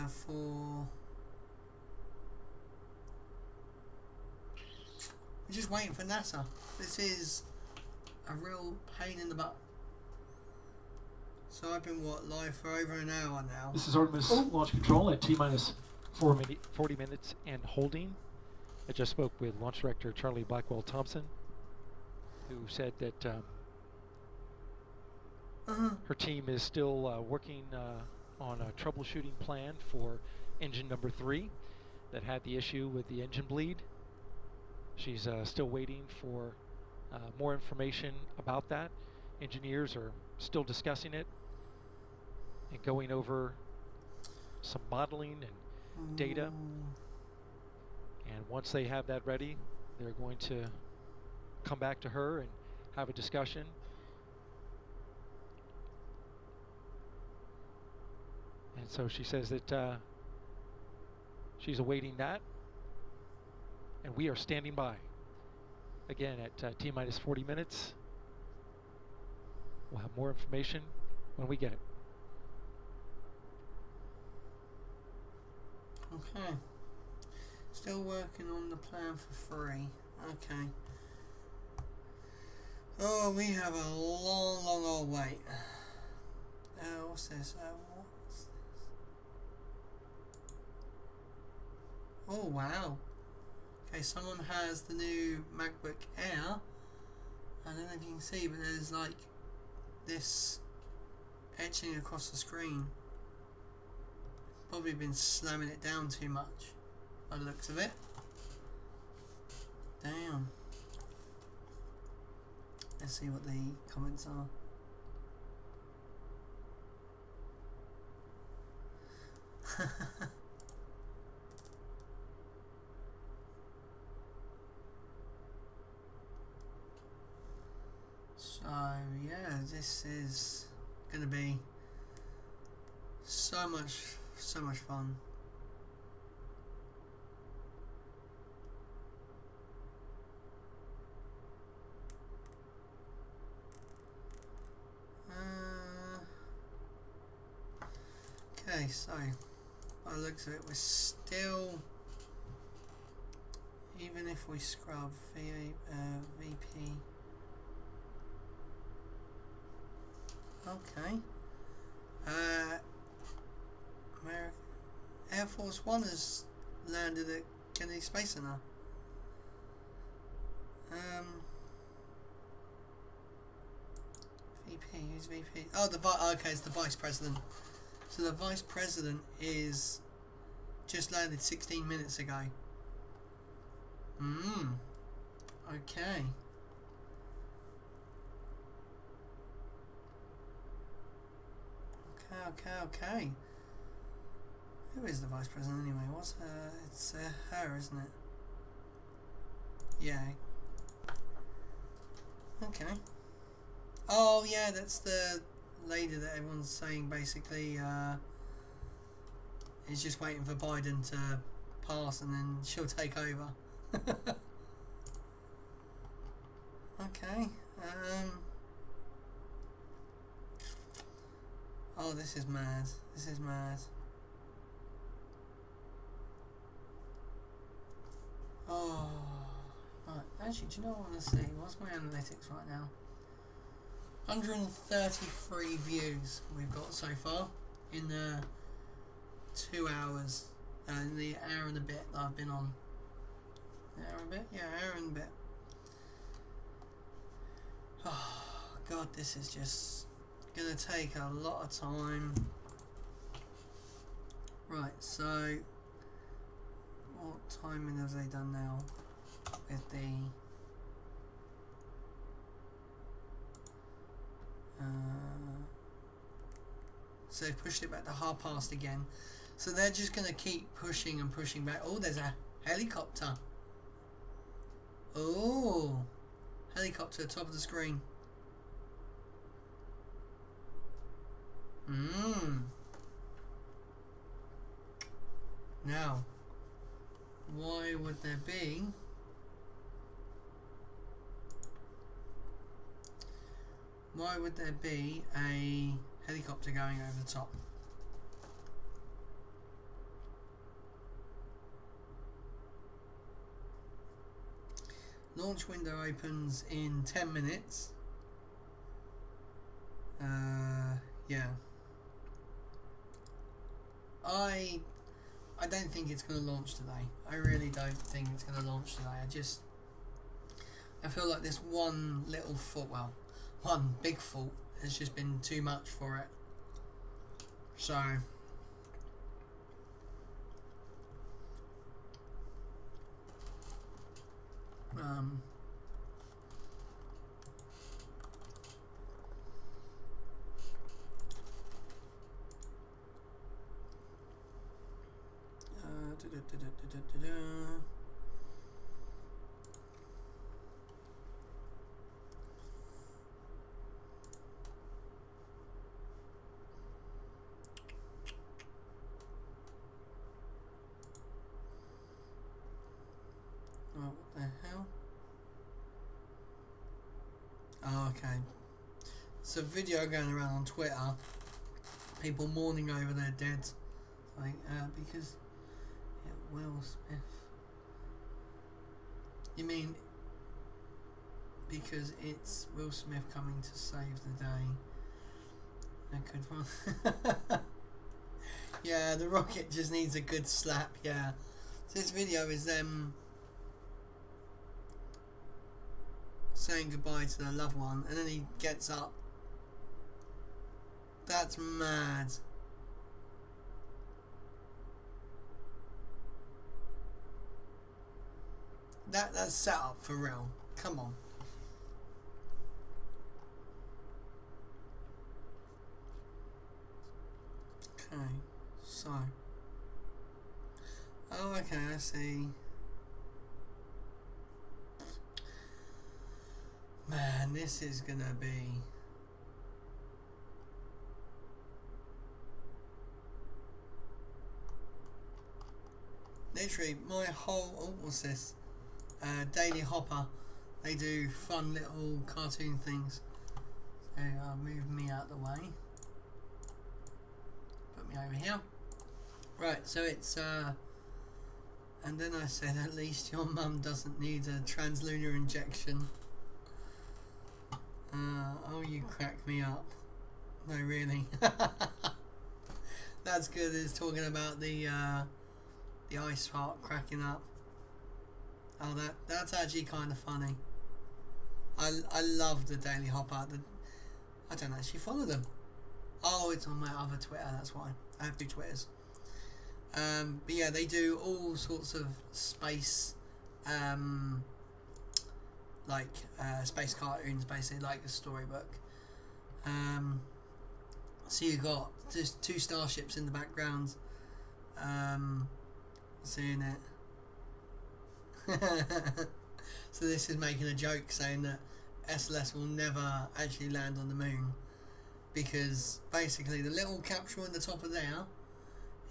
for. We're just waiting for NASA. This is a real pain in the butt. So I've been live for over an hour now. This is Artemis Launch Control at T-minus 40 minutes and holding. I just spoke with Launch Director Charlie Blackwell Thompson, who said that her team is still working on a troubleshooting plan for engine number 3 that had the issue with the engine bleed. She's still waiting for more information about that. Engineers are still discussing it and going over some modeling and data. And once they have that ready, they're going to come back to her and have a discussion. And so she says that she's awaiting that. And we are standing by. Again, at T-minus 40 minutes. We'll have more information when we get it. Okay. Still working on the plan for 3. Okay. Oh, we have a long, long old wait. What's this? What's this? Oh, wow. Okay, someone has the new MacBook Air. I don't know if you can see, but there's like this etching across the screen. Probably been slamming it down too much by the looks of it. Damn. Let's see what the comments are. So yeah, this is gonna be so much fun. Okay, so by the looks of it, we're still, even if we scrub VP. Okay. Air Force One has landed at Kennedy Space Center. VP, who's VP? Oh, okay, it's the Vice President. So the Vice President is just landed 16 minutes ago. Okay. Okay. Who is the Vice President anyway? What's her? It's her, isn't it? Yeah. Okay. Oh yeah, that's the lady that everyone's saying basically is just waiting for Biden to pass and then she'll take over. Okay. Oh, this is mad. This is mad. Oh. Right. Actually, do you know what I want to see? What's my analytics right now? 133 views we've got so far in the 2 hours, in the hour and a bit that I've been on. Hour and a bit? Yeah, hour and a bit. Oh, God, this is just gonna take a lot of time. Right, so what timing have they done now with the so they've pushed it back to past again. So they're just gonna keep pushing and pushing back. Oh, there's a helicopter. Oh, helicopter, top of the screen. Now, why would there be a helicopter going over the top? Launch window opens in 10 minutes. Yeah. I don't think it's going to launch today. I really don't think it's going to launch today. I feel like this one little fault, well, one big fault has just been too much for it. So oh, what the hell? Oh, okay. It's a video going around on Twitter. People mourning over their dead. Like, because Will Smith. You mean because it's Will Smith coming to save the day? A good one. Yeah, the rocket just needs a good slap. Yeah. So this video is them saying goodbye to their loved one, and then he gets up. That's mad. That's set up for real. Come on. Okay, so. Oh, okay, I see. Man, this is gonna be. Literally, my whole. Oh, what's this? Daily Hopper. They do fun little cartoon things. So I'll move me out of the way. Put me over here. Right, so it's and then I said, at least your mum doesn't need a translunar injection. Oh, you crack me up. No, really. That's good. It's talking about the ice part cracking up. Oh, that's actually kind of funny. I love the Daily Hopper. I don't actually follow them. Oh, it's on my other Twitter. That's why I have 2 Twitters. But yeah, they do all sorts of space, space cartoons, basically like a storybook. So you've got just 2 starships in the background. Seeing it. So this is making a joke saying that SLS will never actually land on the moon. because basically the little capsule in the top of there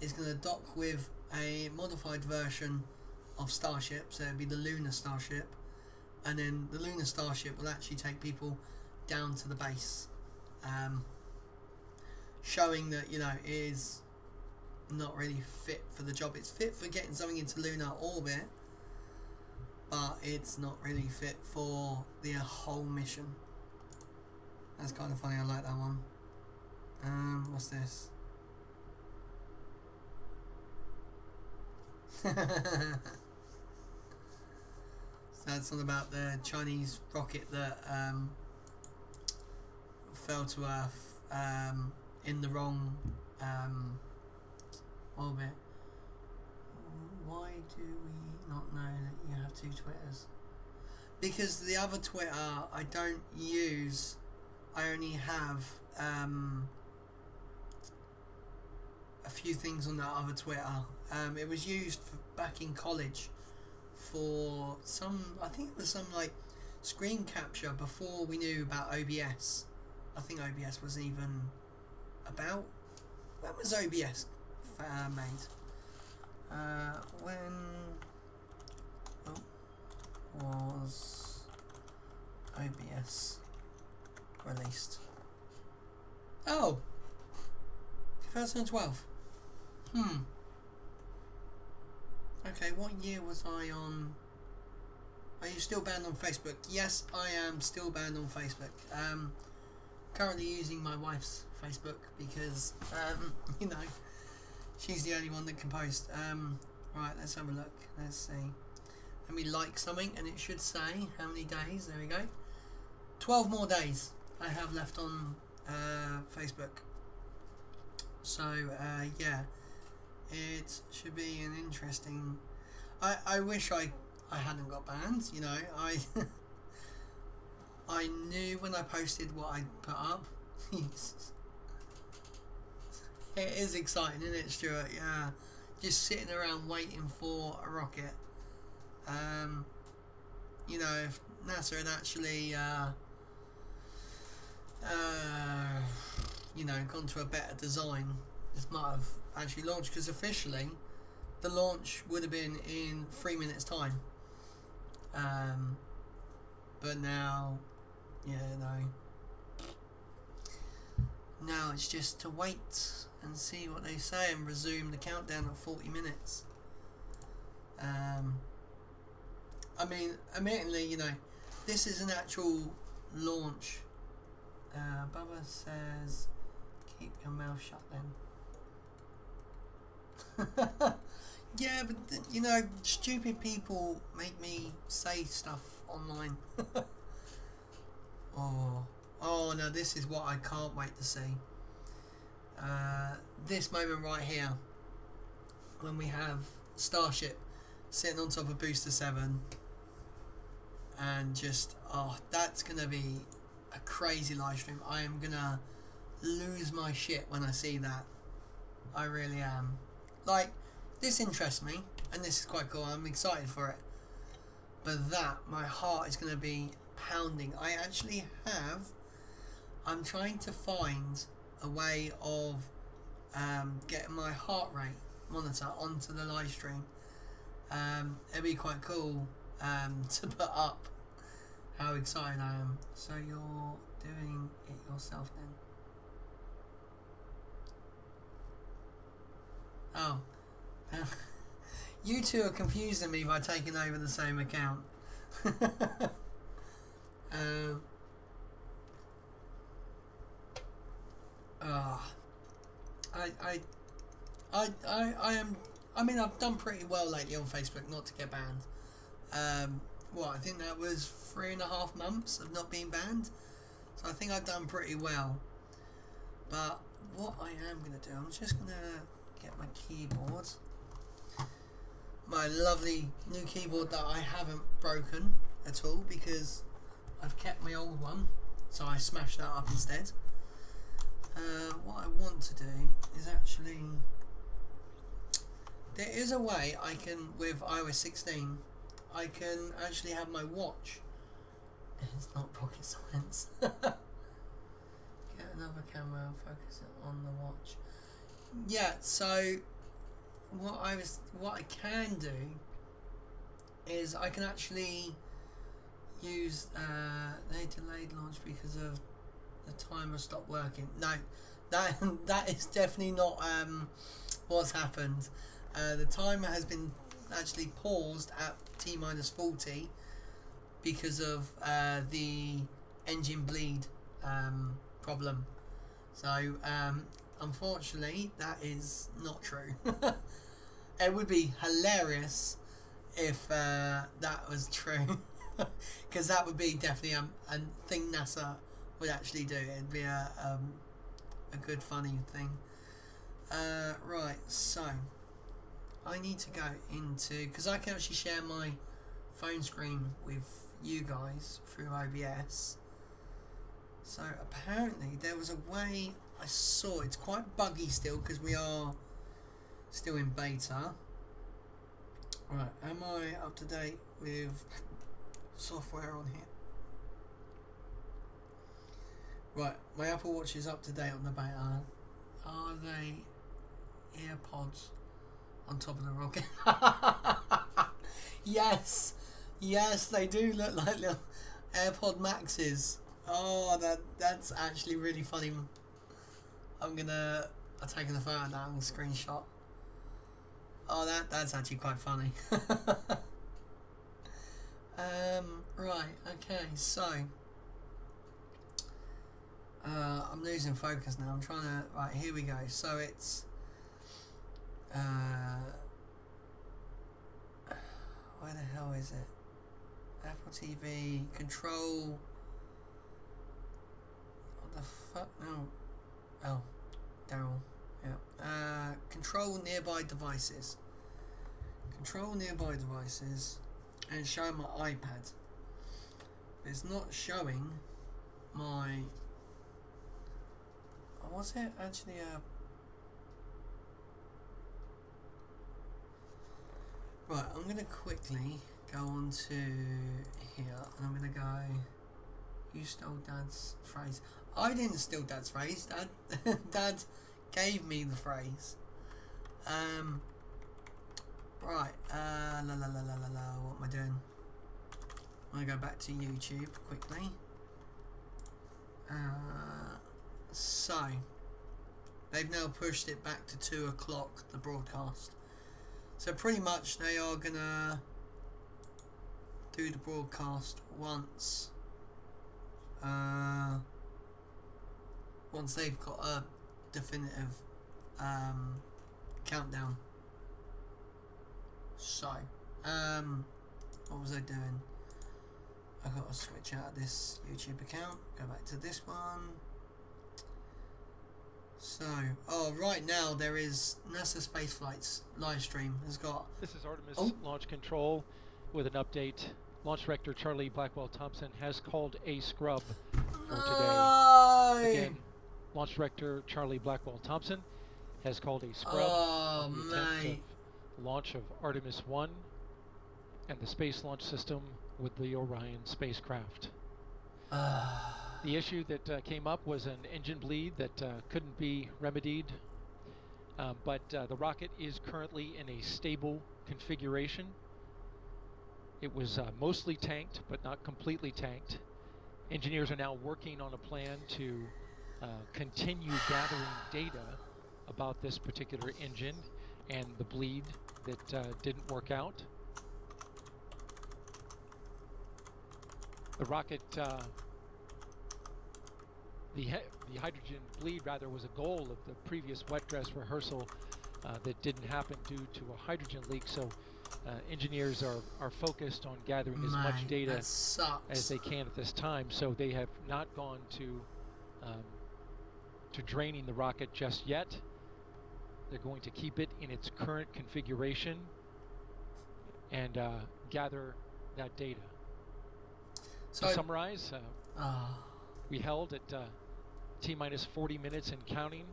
is going to dock with a modified version of Starship, so it'll be the Lunar Starship, and then the Lunar Starship will actually take people down to the base, showing that, you know, it is not really fit for the job. It's fit for getting something into lunar orbit, but it's not really fit for the whole mission. That's kind of funny. I like that one. What's this? So that's all about the Chinese rocket that fell to Earth in the wrong orbit. Why do we not know that you have two Twitters? Because the other Twitter I don't use. I only have a few things on that other Twitter. It was used back in college for some, I think it was some like screen capture before we knew about OBS. I think OBS was even about, when was OBS made? When was OBS released? Oh, 2012. Okay, what year was I on? Are you still banned on Facebook? Yes, I am still banned on Facebook. Currently using my wife's Facebook because, you know, she's the only one that can post. Right, let's have a look. Let's see. Let me like something and it should say how many days. There we go. 12 more days I have left on Facebook. So, yeah. It should be an interesting... I wish I hadn't got banned, you know. I knew when I posted what I put up. It is exciting, isn't it, Stuart? Yeah. Just sitting around waiting for a rocket. You know, if NASA had actually, you know, gone to a better design, this might have actually launched, because officially the launch would have been in 3 minutes time, but now, you know, now it's just to wait and see what they say and resume the countdown at 40 minutes. I mean, admittedly, you know, this is an actual launch. Bubba says, keep your mouth shut then. Yeah, but you know, stupid people make me say stuff online. Oh no, this is what I can't wait to see. This moment right here, when we have Starship sitting on top of Booster 7, and just, oh, that's gonna be a crazy live stream. I am gonna lose my shit when I see that. I really am. Like, this interests me, and this is quite cool. I'm excited for it. But that, my heart is going to be pounding. I actually have... I'm trying to find a way of getting my heart rate monitor onto the live stream. It'd be quite cool to put up how excited I am. So you're doing it yourself then? Oh. You two are confusing me by taking over the same account. I mean, I've done pretty well lately on Facebook not to get banned. What, I think that was 3.5 months of not being banned. So I think I've done pretty well. But what I am going to do, I'm just going to get my keyboard. My lovely new keyboard that I haven't broken at all, because I've kept my old one, so I smashed that up instead. What I want to do is actually, there is a way I can, with iOS 16, I can actually have my watch. It's not rocket science. Get a another camera, focus it on the watch. Yeah, so what I can do is I can actually use they delayed launch because of the timer stopped working. No, that is definitely not what's happened. The timer has been actually paused at T-40 because of the engine bleed problem. So unfortunately that is not true. It would be hilarious if that was true, because that would be definitely a thing NASA would actually do. It'd be a good funny thing. Right, so I need to go into, because I can actually share my phone screen with you guys through OBS. So apparently there was a way I saw. It's quite buggy still because we are still in beta. Right, am I up to date with software on here? Right, my Apple Watch is up to date on the beta. Are they AirPods on top of the rocket? Yes, they do look like little AirPod Maxes. Oh, that's actually really funny. I'm taking a photo of that and screenshot. Oh, that's actually quite funny. Right, okay, so I'm losing focus now. I'm trying to, right, here we go. So it's where the hell is it? Apple TV control. What the fuck? No. Oh, Daryl. Yeah. Control nearby devices. Control nearby devices, and show my iPad. It's not showing my. Was it actually a? Right, I'm gonna quickly go on to here, and I'm gonna go. You stole Dad's phrase. I didn't steal Dad's phrase. Dad gave me the phrase. Right. What am I doing? I'm gonna go back to YouTube quickly. So they've now pushed it back to 2 o'clock, the broadcast. So pretty much they are gonna do the broadcast once they've got a definitive countdown. So what was I doing? I got to switch out of this YouTube account, go back to this one. So, right now there is NASA Spaceflight's live stream has got. This is Artemis Launch Control with an update. Launch Director Charlie Blackwell Thompson has called a scrub for today. Again, Launch Director Charlie Blackwell Thompson has called a scrub on the attempt of launch of Artemis 1 and the Space Launch System with the Orion spacecraft. The issue that came up was an engine bleed that couldn't be remedied, but the rocket is currently in a stable configuration. It was mostly tanked, but not completely tanked. Engineers are now working on a plan to continue gathering data about this particular engine and the bleed that didn't work out. The rocket, the hydrogen bleed rather was a goal of the previous wet dress rehearsal that didn't happen due to a hydrogen leak. So engineers are focused on gathering as much data as they can at this time. So they have not gone to draining the rocket just yet. They're going to keep it in its current configuration and gather that data. So to summarize, we held at T-minus 40 minutes and counting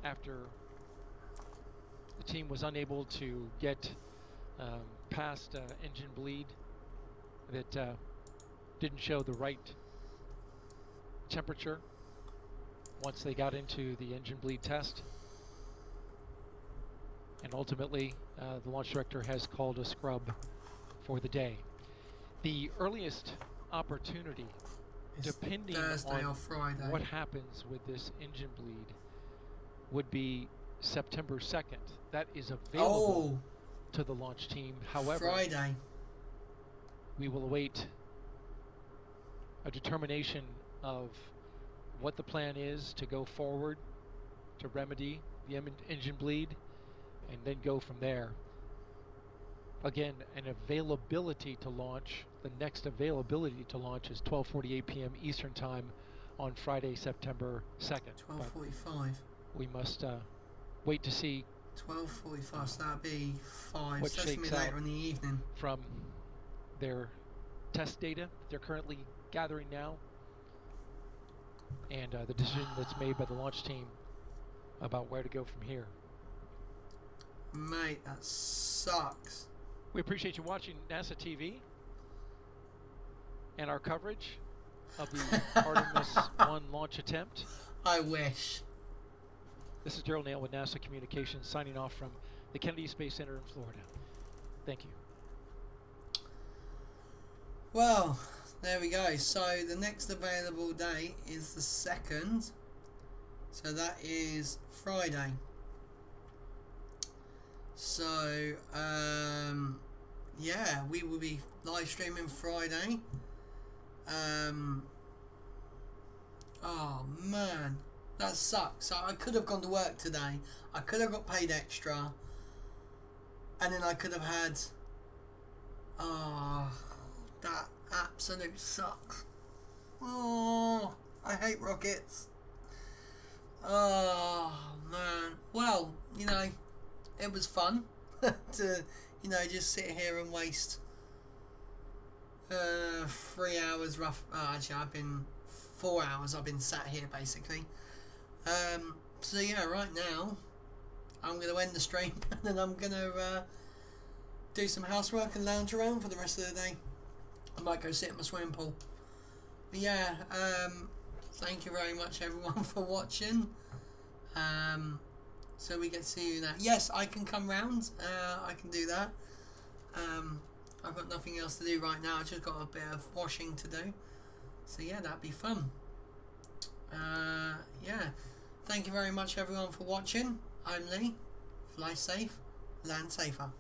after the team was unable to get past engine bleed that didn't show the right temperature once they got into the engine bleed test. And ultimately, the launch director has called a scrub for the day. The earliest opportunity, It's depending Thursday on or Friday. what happens with this engine bleed, would be September 2nd. That is available to the launch team. However, Friday. we will await a determination of what the plan is to go forward to remedy the engine bleed, and then go from there. Again, an availability to launch, the next availability to launch is 12:48 p.m. Eastern Time on Friday, September 2nd. 12:45. We must wait to see 12:45, so that'd be 5. What So that's gonna be shakes later out. in the evening. from their test data they're currently gathering now, and the decision that's made by the launch team about where to go from here. Mate, that sucks. We appreciate you watching NASA TV and our coverage of the Artemis 1 launch attempt. I wish. This is Gerald Nail with NASA Communications signing off from the Kennedy Space Center in Florida. Thank you. Well, there we go. So the next available date is the 2nd. So that is Friday. So, yeah, we will be live streaming Friday. Oh man, that sucks. So I could have gone to work today. I could have got paid extra, and then I could have had. Oh, that absolute sucks. Oh, I hate rockets. Oh man. Well, you know, it was fun to, you know, just sit here and waste 3 hours rough. Actually, I've been 4 hours. I've been sat here basically. So yeah, right now I'm going to end the stream and then I'm going to do some housework and lounge around for the rest of the day. I might go sit in my swimming pool. But yeah, thank you very much everyone for watching. So we get to see you now. Yes, I can come round. I can do that. I've got nothing else to do right now. I've just got a bit of washing to do. So yeah, that'd be fun. Yeah. Thank you very much everyone for watching. I'm Lee. Fly safe, land safer.